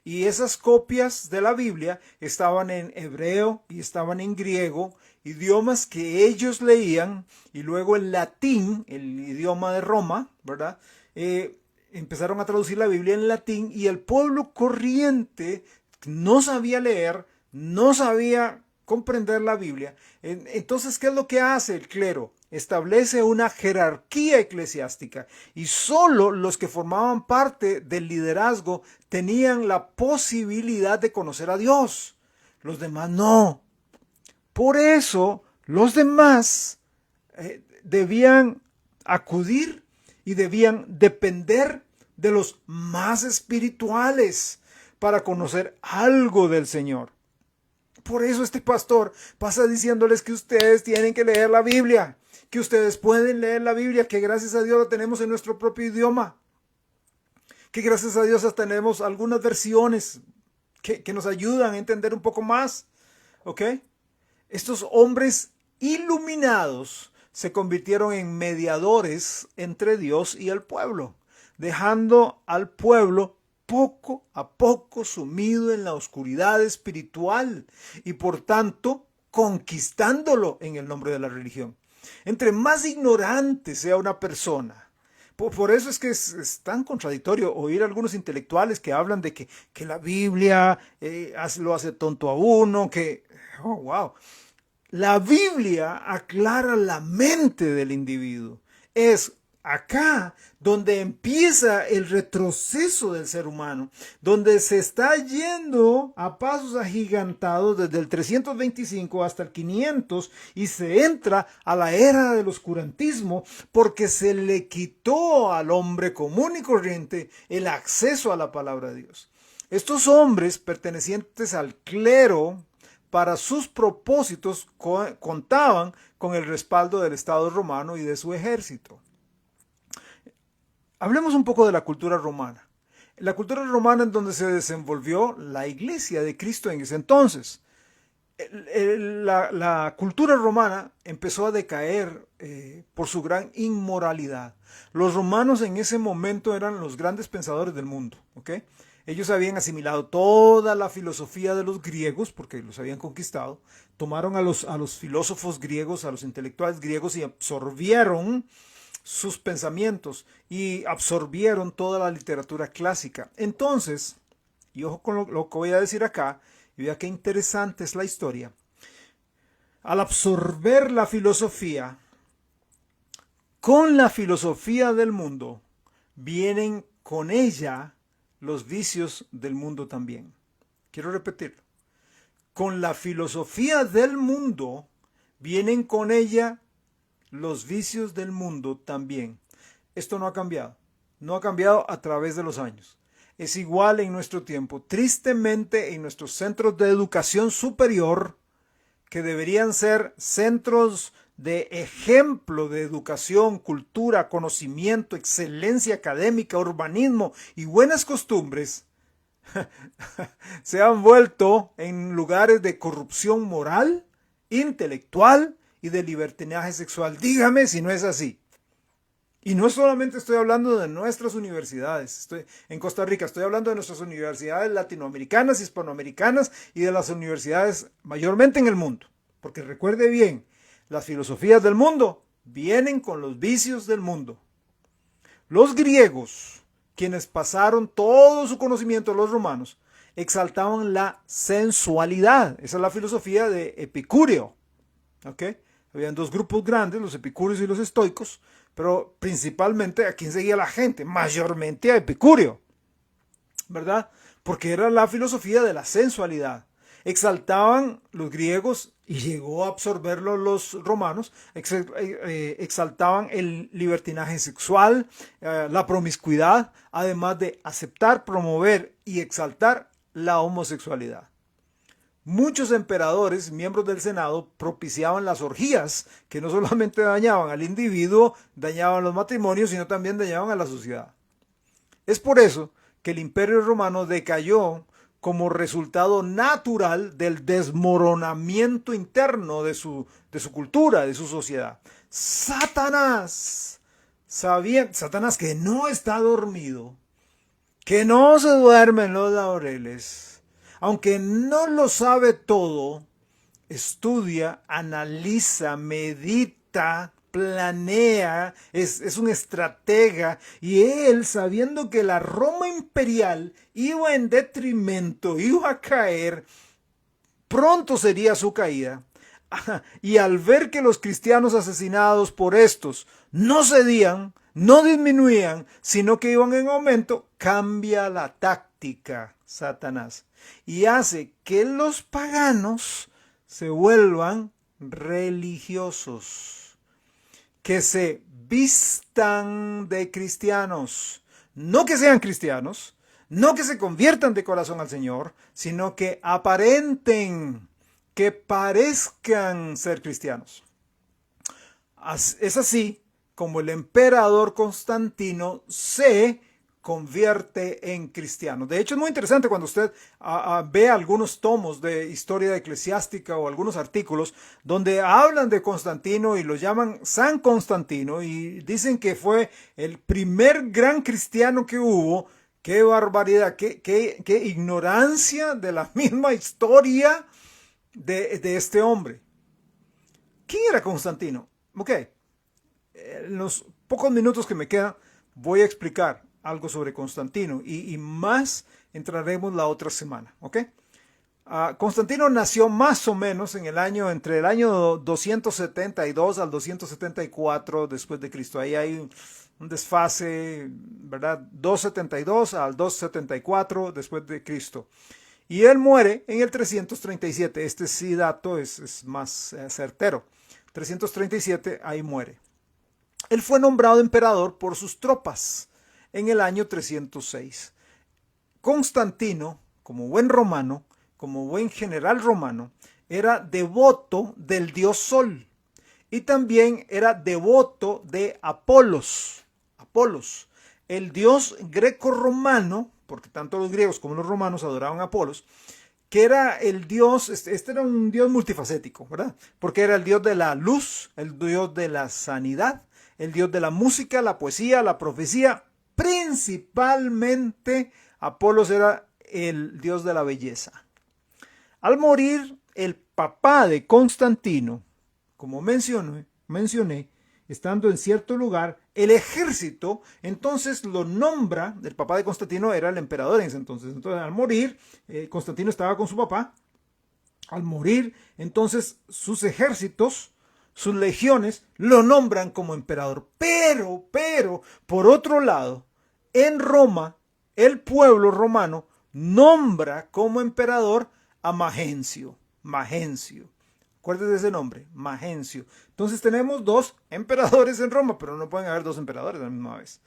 Y esas copias de la Biblia estaban en hebreo y estaban en griego, idiomas que ellos leían, y luego el latín, el idioma de Roma, ¿verdad? Empezaron a traducir la Biblia en latín y el pueblo corriente no sabía leer, no sabía comprender la Biblia. Entonces, ¿qué es lo que hace el clero? Establece una jerarquía eclesiástica y solo los que formaban parte del liderazgo tenían la posibilidad de conocer a Dios. Los demás no. Por eso los demás debían acudir y debían depender de los más espirituales para conocer algo del Señor. Por eso este pastor pasa diciéndoles que ustedes tienen que leer la Biblia, que ustedes pueden leer la Biblia, que gracias a Dios la tenemos en nuestro propio idioma, que gracias a Dios hasta tenemos algunas versiones que nos ayudan a entender un poco más. ¿Ok? Estos hombres iluminados se convirtieron en mediadores entre Dios y el pueblo, dejando al pueblo poco a poco sumido en la oscuridad espiritual y por tanto conquistándolo en el nombre de la religión. Entre más ignorante sea una persona, por eso es que es tan contradictorio oír a algunos intelectuales que hablan de que la Biblia lo hace tonto a uno, oh wow. La Biblia aclara la mente del individuo. Es acá donde empieza el retroceso del ser humano, donde se está yendo a pasos agigantados desde el 325 hasta el 500 y se entra a la era del oscurantismo porque se le quitó al hombre común y corriente el acceso a la palabra de Dios. Estos hombres pertenecientes al clero, para sus propósitos contaban con el respaldo del Estado romano y de su ejército. Hablemos un poco de la cultura romana. La cultura romana en donde se desenvolvió la iglesia de Cristo en ese entonces. La cultura romana empezó a decaer por su gran inmoralidad. Los romanos en ese momento eran los grandes pensadores del mundo, ¿ok? Ellos habían asimilado toda la filosofía de los griegos, porque los habían conquistado, tomaron a los filósofos griegos, a los intelectuales griegos y absorbieron sus pensamientos y absorbieron toda la literatura clásica. Entonces, y ojo con lo que voy a decir acá, y vea qué interesante es la historia. Al absorber la filosofía, con la filosofía del mundo, vienen con ella los vicios del mundo también. Quiero repetirlo. Con la filosofía del mundo, vienen con ella los vicios del mundo también. Esto no ha cambiado. No ha cambiado a través de los años. Es igual en nuestro tiempo. Tristemente, en nuestros centros de educación superior, que deberían ser centros de ejemplo de educación, cultura, conocimiento, excelencia académica, urbanismo y buenas costumbres, se han vuelto en lugares de corrupción moral, intelectual y de libertinaje sexual. Dígame si no es así. Y no solamente estoy hablando de nuestras universidades, estoy en Costa Rica, estoy hablando de nuestras universidades latinoamericanas, hispanoamericanas y de las universidades mayormente en el mundo. Porque recuerde bien, las filosofías del mundo vienen con los vicios del mundo. Los griegos, quienes pasaron todo su conocimiento a los romanos, exaltaban la sensualidad. Esa es la filosofía de Epicúreo. ¿Okay? Habían dos grupos grandes, los epicúreos y los estoicos, pero principalmente a quién seguía la gente, mayormente a Epicúreo, ¿verdad? Porque era la filosofía de la sensualidad. Exaltaban los griegos y llegó a absorberlo los romanos, exaltaban el libertinaje sexual, la promiscuidad, además de aceptar, promover y exaltar la homosexualidad. Muchos emperadores, miembros del Senado, propiciaban las orgías, que no solamente dañaban al individuo, dañaban los matrimonios, sino también dañaban a la sociedad. Es por eso que el Imperio Romano decayó como resultado natural del desmoronamiento interno de su cultura, de su sociedad. Satanás que no está dormido, que no se duerme en los laureles, aunque no lo sabe todo, estudia, analiza, medita, planea, es un estratega, y él, sabiendo que la Roma imperial iba en detrimento, iba a caer, pronto sería su caída. Y al ver que los cristianos asesinados por estos no cedían, no disminuían, sino que iban en aumento, cambia la táctica Satanás y hace que los paganos se vuelvan religiosos, que se vistan de cristianos, no que sean cristianos, no que se conviertan de corazón al Señor, sino que aparenten, que parezcan ser cristianos. Es así como el emperador Constantino se convierte en cristiano. De hecho, es muy interesante cuando usted ve algunos tomos de historia eclesiástica o algunos artículos donde hablan de Constantino y lo llaman San Constantino y dicen que fue el primer gran cristiano que hubo. ¡Qué barbaridad! ¡Qué ignorancia de la misma historia de este hombre! ¿Quién era Constantino? Ok, en los pocos minutos que me quedan voy a explicar algo sobre Constantino y más entraremos la otra semana, ¿ok? Constantino nació más o menos entre el año 272 al 274 después de Cristo. Ahí hay un desfase, ¿verdad? 272 al 274 después de Cristo. Y él muere en el 337. Este sí dato es más certero. 337, ahí muere. Él fue nombrado emperador por sus tropas en el año 306. Constantino, como buen romano, como buen general romano, era devoto del dios Sol y también era devoto de Apolos, el dios greco-romano, porque tanto los griegos como los romanos adoraban a Apolos, que era el dios, este era un dios multifacético, ¿verdad? Porque era el dios de la luz, el dios de la sanidad, el dios de la música, la poesía, la profecía, principalmente Apolos era el dios de la belleza. Al morir el papá de Constantino, como mencioné, estando en cierto lugar, el ejército entonces lo nombra, el papá de Constantino era el emperador en ese entonces. Entonces al morir, Constantino estaba con su papá. Al morir, entonces sus ejércitos, sus legiones, lo nombran como emperador. Pero, por otro lado, en Roma, el pueblo romano nombra como emperador a Magencio. Acuérdense de ese nombre, Magencio. Entonces tenemos dos emperadores en Roma, pero no pueden haber dos emperadores a la misma vez.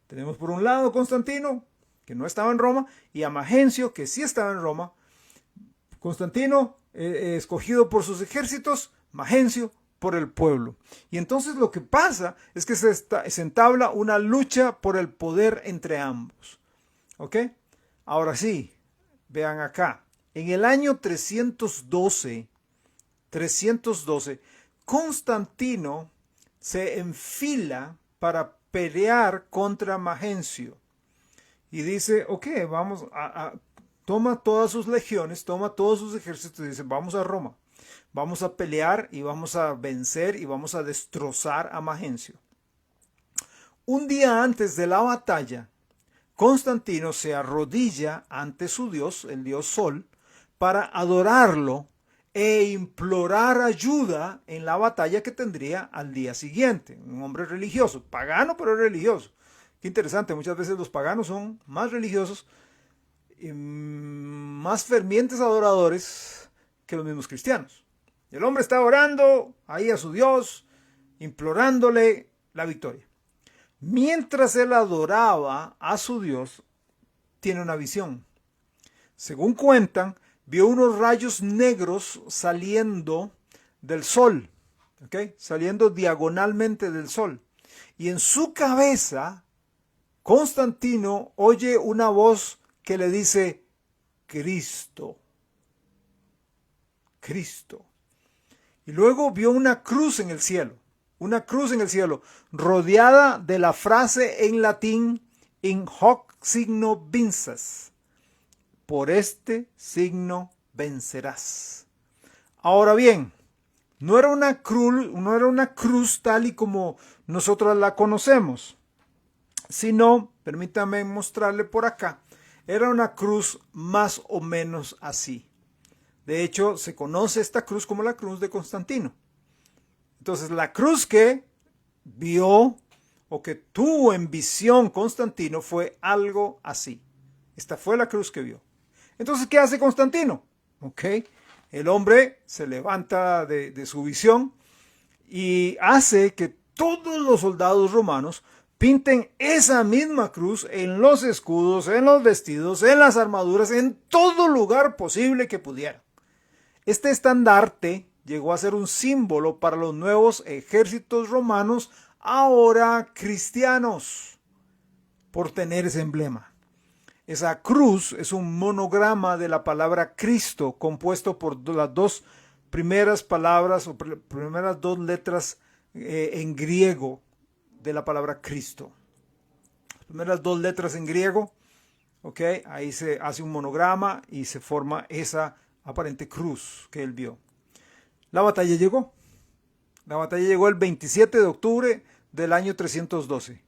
Tenemos por un lado Constantino, que no estaba en Roma, y a Magencio, que sí estaba en Roma. Constantino, escogido por sus ejércitos, Magencio por el pueblo. Y entonces lo que pasa es que se entabla una lucha por el poder entre ambos. ¿Ok? Ahora sí, vean acá. En el año 312, Constantino se enfila para pelear contra Magencio. Y dice, ok, vamos toma todas sus legiones, toma todos sus ejércitos y dice, vamos a Roma. Vamos a pelear y vamos a vencer y vamos a destrozar a Magencio. Un día antes de la batalla, Constantino se arrodilla ante su dios, el dios Sol, para adorarlo e implorar ayuda en la batalla que tendría al día siguiente. Un hombre religioso, pagano pero religioso. Qué interesante, muchas veces los paganos son más religiosos y más fervientes adoradores que los mismos cristianos. El hombre está orando ahí a su Dios, implorándole la victoria. Mientras él adoraba a su Dios, tiene una visión. Según cuentan, vio unos rayos negros saliendo del sol, ¿okay? Saliendo diagonalmente del sol. Y en su cabeza, Constantino oye una voz que le dice, Cristo. Cristo. Y luego vio una cruz en el cielo, rodeada de la frase en latín, in hoc signo vinces. Por este signo vencerás. Ahora bien, no era una cruz tal y como nosotros la conocemos, sino, permítame mostrarle por acá, era una cruz más o menos así. De hecho, se conoce esta cruz como la cruz de Constantino. Entonces, la cruz que vio o que tuvo en visión Constantino fue algo así. Esta fue la cruz que vio. Entonces, ¿qué hace Constantino? El hombre se levanta de su visión y hace que todos los soldados romanos pinten esa misma cruz en los escudos, en los vestidos, en las armaduras, en todo lugar posible que pudieran. Este estandarte llegó a ser un símbolo para los nuevos ejércitos romanos, ahora cristianos, por tener ese emblema. Esa cruz es un monograma de la palabra Cristo, compuesto por las dos primeras palabras o primeras dos letras en griego de la palabra Cristo. Las primeras dos letras en griego, ahí se hace un monograma y se forma esa aparente cruz que él vio. La batalla llegó. La batalla llegó el 27 de octubre del año 312.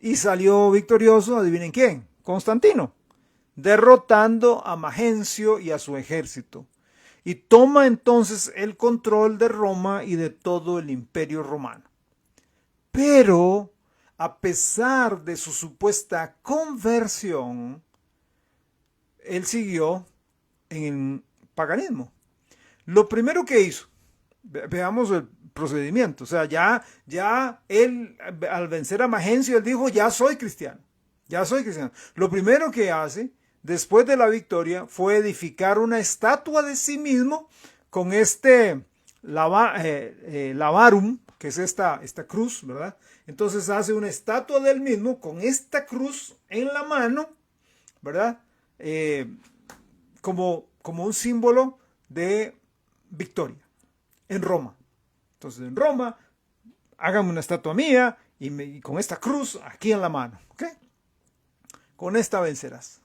Y salió victorioso, adivinen quién, Constantino, derrotando a Magencio y a su ejército. Y toma entonces el control de Roma y de todo el imperio romano. Pero a pesar de su supuesta conversión, él siguió en el paganismo. Lo primero que hizo, veamos el procedimiento, o sea, ya él al vencer a Magencio, él dijo, ya soy cristiano. Lo primero que hace, después de la victoria, fue edificar una estatua de sí mismo con este lavarum, que es esta cruz, ¿verdad? Entonces hace una estatua del mismo con esta cruz en la mano, ¿verdad? Como un símbolo de victoria en Roma. Entonces en Roma, háganme una estatua mía y con esta cruz aquí en la mano, ¿ok? Con esta vencerás.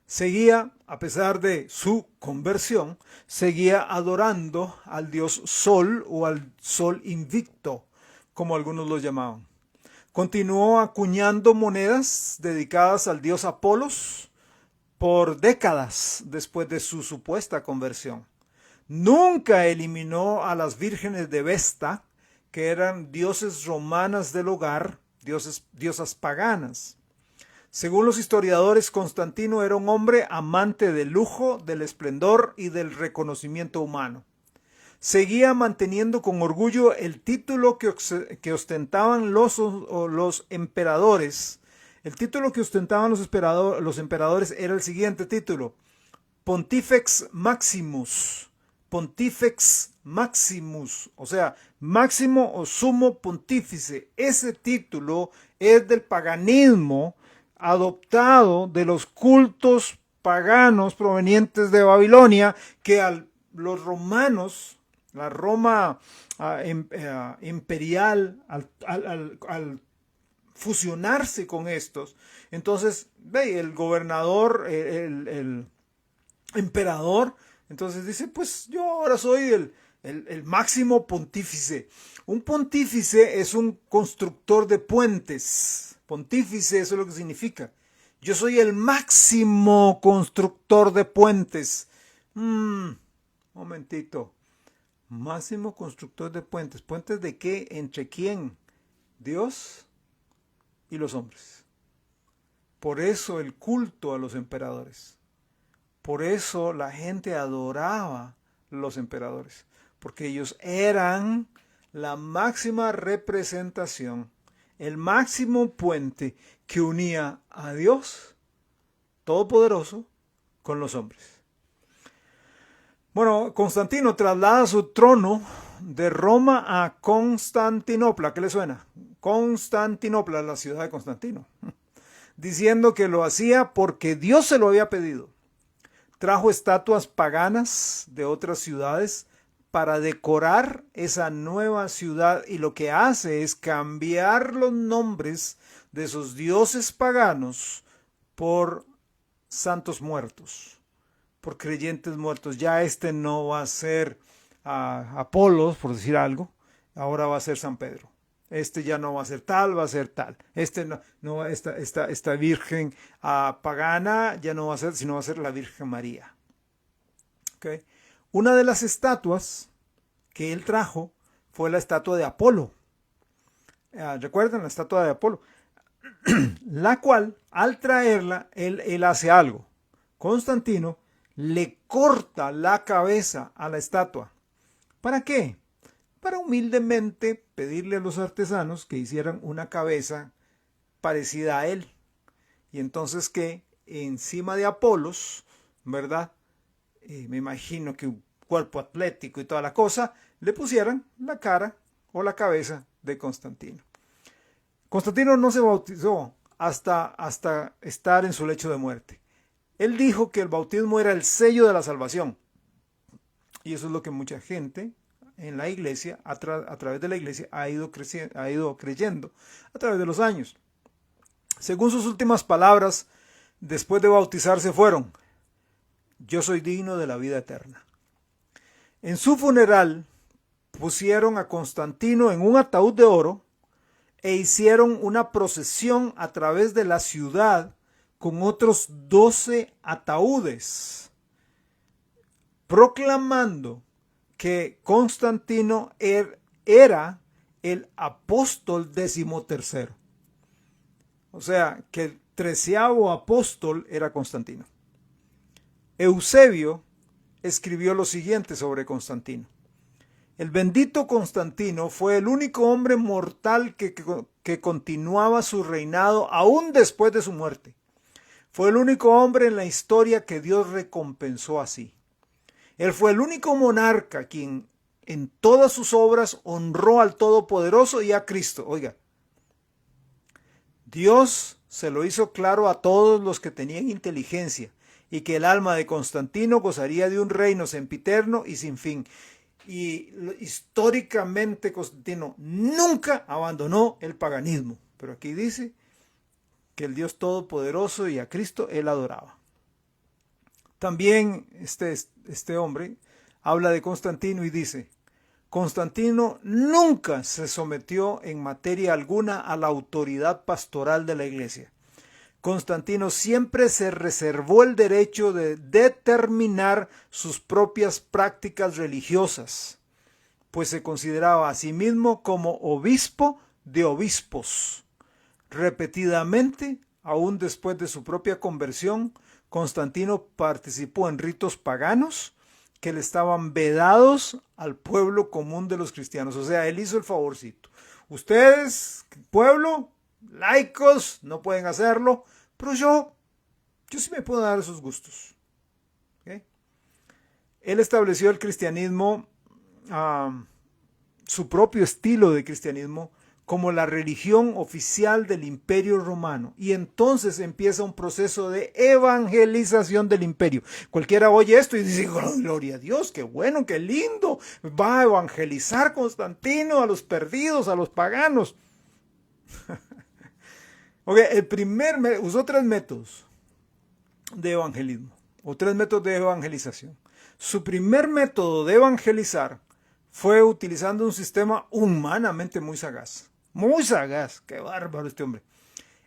Seguía, a pesar de su conversión, seguía adorando al dios Sol o al Sol invicto, como algunos lo llamaban. Continuó acuñando monedas dedicadas al dios Apolos por décadas después de su supuesta conversión. Nunca eliminó a las vírgenes de Vesta, que eran dioses romanas del hogar, diosas paganas. Según los historiadores, Constantino era un hombre amante del lujo, del esplendor y del reconocimiento humano. Seguía manteniendo con orgullo el título que ostentaban los emperadores. El título que ostentaban los emperadores era el siguiente título: Pontifex Maximus. Pontifex Maximus, o sea, máximo o sumo pontífice. Ese título es del paganismo adoptado de los cultos paganos provenientes de Babilonia, que los romanos, la Roma imperial, al fusionarse con estos, entonces el gobernador, el emperador, entonces dice, pues yo ahora soy el máximo pontífice. Un pontífice es un constructor de puentes. Pontífice, eso es lo que significa. Yo soy el máximo constructor de puentes. Momentito. Máximo constructor de puentes. ¿Puentes de qué? ¿Entre quién? Dios y los hombres. Por eso el culto a los emperadores. Por eso la gente adoraba a los emperadores. Porque ellos eran la máxima representación, el máximo puente que unía a Dios Todopoderoso con los hombres. Bueno, Constantino traslada su trono de Roma a Constantinopla. ¿Qué le suena? Constantinopla, la ciudad de Constantino. Diciendo que lo hacía porque Dios se lo había pedido. Trajo estatuas paganas de otras ciudades para decorar esa nueva ciudad, y lo que hace es cambiar los nombres de esos dioses paganos por santos muertos, por creyentes muertos. Ya no va a ser Apolos, por decir algo, ahora va a ser San Pedro. Ya no va a ser tal, va a ser tal. Esta virgen pagana ya no va a ser, sino va a ser la Virgen María. ¿Okay? Una de las estatuas que él trajo fue la estatua de Apolo. ¿Recuerdan la estatua de Apolo? La cual, al traerla, él hace algo. Constantino le corta la cabeza a la estatua. ¿Para qué? Para humildemente pedirle a los artesanos que hicieran una cabeza parecida a él. Y entonces que encima de Apolos, ¿verdad? Me imagino que un cuerpo atlético y toda la cosa, le pusieran la cara o la cabeza de Constantino. Constantino no se bautizó hasta estar en su lecho de muerte. Él dijo que el bautismo era el sello de la salvación. Y eso es lo que mucha gente en la iglesia, a través de la iglesia, ha ido creyendo a través de los años. Según sus últimas palabras, después de bautizarse fueron: yo soy digno de la vida eterna. En su funeral pusieron a Constantino en un ataúd de oro e hicieron una procesión a través de la ciudad con otros 12 ataúdes, proclamando que Constantino era el apóstol 13º. O sea, que el 13º apóstol era Constantino. Eusebio escribió lo siguiente sobre Constantino. El bendito Constantino fue el único hombre mortal que continuaba su reinado aún después de su muerte. Fue el único hombre en la historia que Dios recompensó así. Él fue el único monarca quien en todas sus obras honró al Todopoderoso y a Cristo. Oiga, Dios se lo hizo claro a todos los que tenían inteligencia y que el alma de Constantino gozaría de un reino sempiterno y sin fin. Y históricamente Constantino nunca abandonó el paganismo. Pero aquí dice que el Dios Todopoderoso y a Cristo él adoraba. También este hombre habla de Constantino y dice: Constantino nunca se sometió en materia alguna a la autoridad pastoral de la iglesia. Constantino siempre se reservó el derecho de determinar sus propias prácticas religiosas, pues se consideraba a sí mismo como obispo de obispos. Repetidamente, aún después de su propia conversión, Constantino participó en ritos paganos que le estaban vedados al pueblo común de los cristianos. O sea, él hizo el favorcito. Ustedes, pueblo, laicos, no pueden hacerlo, pero yo sí me puedo dar esos gustos. ¿Okay? Él estableció el cristianismo, su propio estilo de cristianismo, como la religión oficial del Imperio Romano. Y entonces empieza un proceso de evangelización del imperio. Cualquiera oye esto y dice: gloria a Dios, qué bueno, qué lindo. Va a evangelizar Constantino a los perdidos, a los paganos. Usó 3 métodos de evangelismo, o 3 métodos de evangelización. Su primer método de evangelizar fue utilizando un sistema humanamente muy sagaz. Muy sagaz, qué bárbaro este hombre.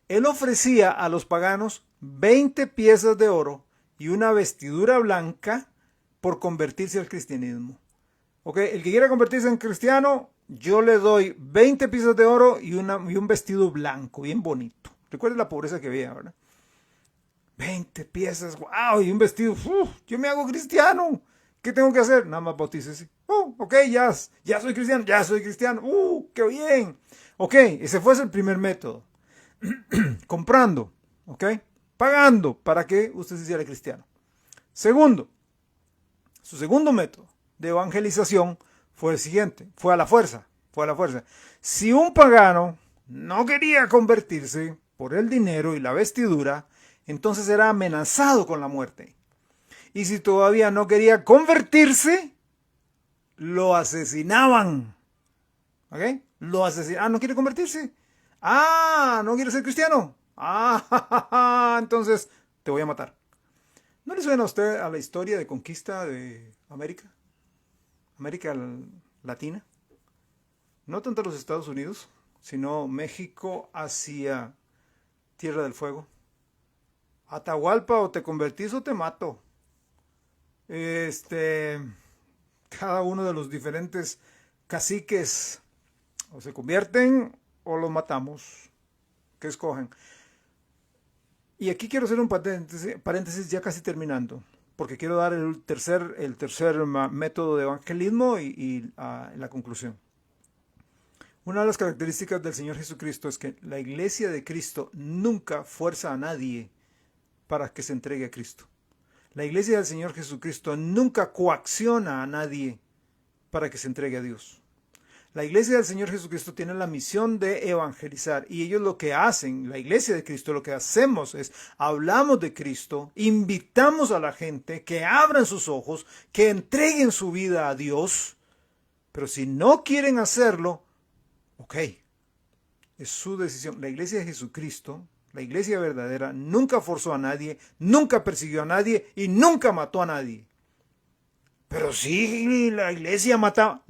Él ofrecía a los paganos 20 piezas de oro y una vestidura blanca por convertirse al cristianismo. El que quiera convertirse en cristiano, yo le doy 20 piezas de oro y un vestido blanco, bien bonito. Recuerden la pobreza que había, ¿verdad? 20 piezas, wow, y un vestido, yo me hago cristiano. ¿Qué tengo que hacer? Nada más bautícese. Ya soy cristiano, qué bien. Ese fue el primer método. Comprando, pagando para que usted se hiciera cristiano. Su segundo método de evangelización fue el siguiente, fue a la fuerza. Si un pagano no quería convertirse por el dinero y la vestidura, entonces era amenazado con la muerte. Y si todavía no quería convertirse, lo asesinaban. Lo asesinaban. ¿No quiere convertirse? ¿No quiere ser cristiano? Entonces te voy a matar. ¿No le suena a usted a la historia de conquista de América? América Latina. No tanto los Estados Unidos, sino México hacia Tierra del Fuego. Atahualpa, o te convertís o te mato. Cada uno de los diferentes caciques o se convierten o los matamos. ¿Qué escogen? Y aquí quiero hacer un paréntesis ya casi terminando, porque quiero dar el tercer método de evangelismo y la conclusión. Una de las características del Señor Jesucristo es que la iglesia de Cristo nunca fuerza a nadie para que se entregue a Cristo. La iglesia del Señor Jesucristo nunca coacciona a nadie para que se entregue a Dios. La iglesia del Señor Jesucristo tiene la misión de evangelizar, y ellos lo que hacen, la iglesia de Cristo, lo que hacemos es hablamos de Cristo, invitamos a la gente que abran sus ojos, que entreguen su vida a Dios, pero si no quieren hacerlo, es su decisión. La iglesia de Jesucristo, la iglesia verdadera, nunca forzó a nadie, nunca persiguió a nadie y nunca mató a nadie. Pero sí, la iglesia mataba,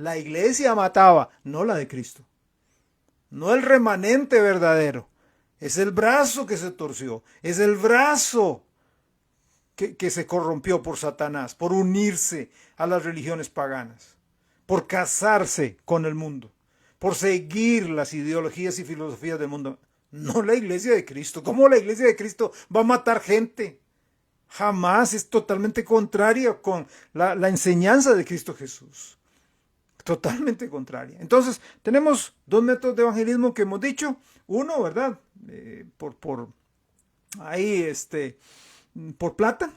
no la de Cristo. No el remanente verdadero. Es el brazo que se torció, es el brazo que se corrompió por Satanás, por unirse a las religiones paganas, por casarse con el mundo, por seguir las ideologías y filosofías del mundo. no la iglesia de Cristo. ¿Cómo la iglesia de Cristo va a matar gente? Jamás, es totalmente contraria con la enseñanza de Cristo Jesús. Totalmente contraria. Entonces, tenemos dos métodos de evangelismo que hemos dicho. Uno, ¿verdad? Ahí, por plata,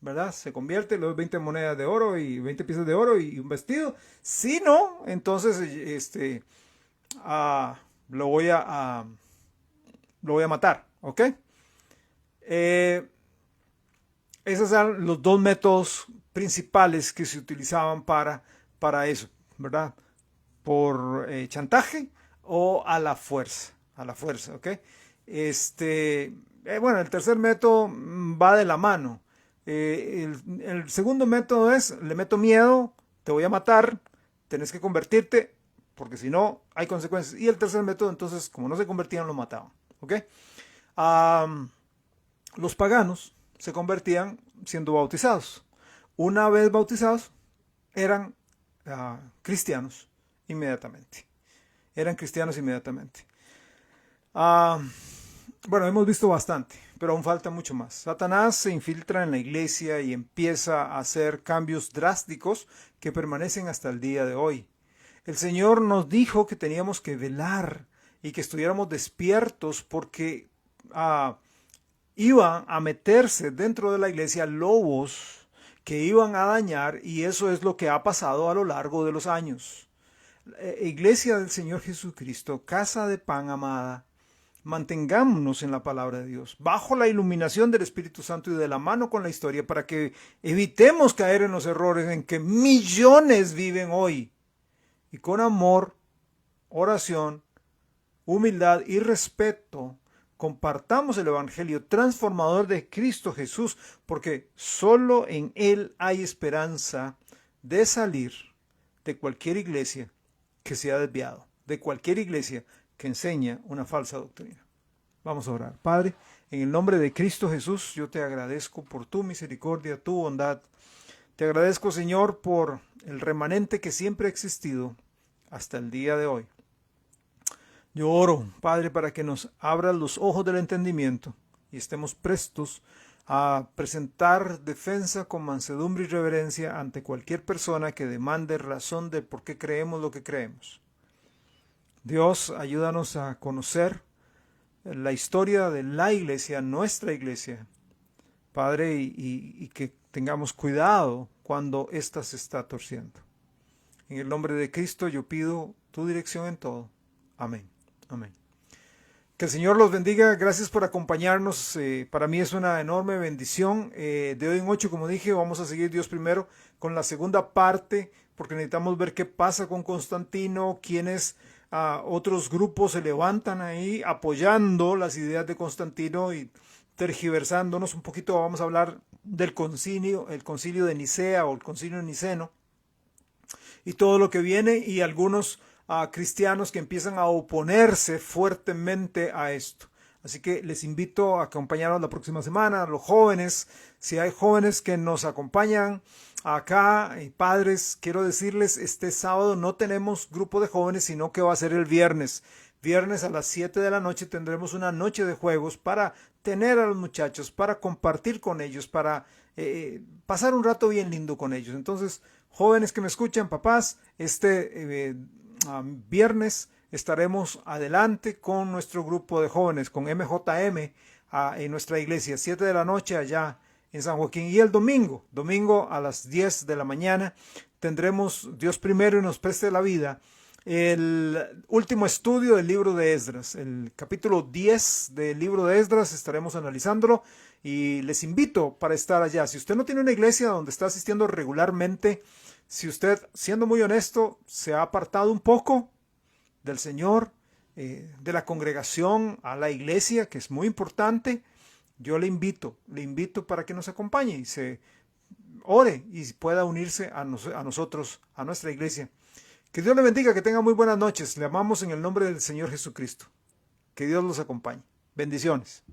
¿verdad? Se convierte los 20 monedas de oro y 20 piezas de oro y un vestido. Si no, entonces, lo voy a matar, ¿ok? Esos eran los dos métodos principales que se utilizaban para eso, ¿verdad? Por chantaje o a la fuerza, ¿ok? Bueno, el tercer método va de la mano. El segundo método es, le meto miedo, te voy a matar, tenés que convertirte, porque si no hay consecuencias. Y el tercer método, entonces, como no se convertían, lo mataban, ¿ok? Los paganos se convertían siendo bautizados. Una vez bautizados, eran cristianos inmediatamente. Eran cristianos inmediatamente. Bueno, hemos visto bastante, pero aún falta mucho más. Satanás se infiltra en la iglesia y empieza a hacer cambios drásticos que permanecen hasta el día de hoy. El Señor nos dijo que teníamos que velar y que estuviéramos despiertos porque iban a meterse dentro de la iglesia lobos que iban a dañar, y eso es lo que ha pasado a lo largo de los años. Iglesia del Señor Jesucristo, casa de pan amada, mantengámonos en la palabra de Dios, bajo la iluminación del Espíritu Santo y de la mano con la historia, para que evitemos caer en los errores en que millones viven hoy. Y con amor, oración, humildad y respeto, compartamos el Evangelio transformador de Cristo Jesús, porque solo en Él hay esperanza de salir de cualquier iglesia que se ha desviado, de cualquier iglesia que enseña una falsa doctrina. Vamos a orar. Padre, en el nombre de Cristo Jesús, yo te agradezco por tu misericordia, tu bondad. Te agradezco, Señor, por el remanente que siempre ha existido hasta el día de hoy. Yo oro, Padre, para que nos abras los ojos del entendimiento y estemos prestos a presentar defensa con mansedumbre y reverencia ante cualquier persona que demande razón de por qué creemos lo que creemos. Dios, ayúdanos a conocer la historia de la iglesia, nuestra iglesia, Padre, y que tengamos cuidado cuando ésta se está torciendo. En el nombre de Cristo yo pido tu dirección en todo. Amén. Amén. Que el Señor los bendiga. Gracias por acompañarnos. Para mí es una enorme bendición. De hoy en 8, como dije, vamos a seguir Dios primero con la segunda parte, porque necesitamos ver qué pasa con Constantino, quiénes otros grupos se levantan ahí apoyando las ideas de Constantino y tergiversándonos un poquito. Vamos a hablar del concilio, el concilio de Nicea o el concilio niceno y todo lo que viene, y algunos cristianos que empiezan a oponerse fuertemente a esto. Así que les invito a acompañarnos la próxima semana, los jóvenes, si hay jóvenes que nos acompañan acá, y padres, quiero decirles, este sábado no tenemos grupo de jóvenes, sino que va a ser el viernes. Viernes a las 7 de la noche tendremos una noche de juegos para tener a los muchachos, para compartir con ellos, para pasar un rato bien lindo con ellos. Entonces, jóvenes que me escuchan, papás, viernes estaremos adelante con nuestro grupo de jóvenes, con MJM, en nuestra iglesia, 7 de la noche allá en San Joaquín. Y el domingo a las 10 de la mañana, tendremos, Dios primero y nos preste la vida, el último estudio del libro de Esdras, el capítulo 10 del libro de Esdras. Estaremos analizándolo y les invito para estar allá. Si usted no tiene una iglesia donde está asistiendo regularmente, si usted, siendo muy honesto, se ha apartado un poco del Señor, de la congregación, a la iglesia, que es muy importante, yo le invito para que nos acompañe y se ore y pueda unirse a nosotros, a nuestra iglesia. Que Dios le bendiga, que tenga muy buenas noches. Le amamos en el nombre del Señor Jesucristo. Que Dios los acompañe. Bendiciones.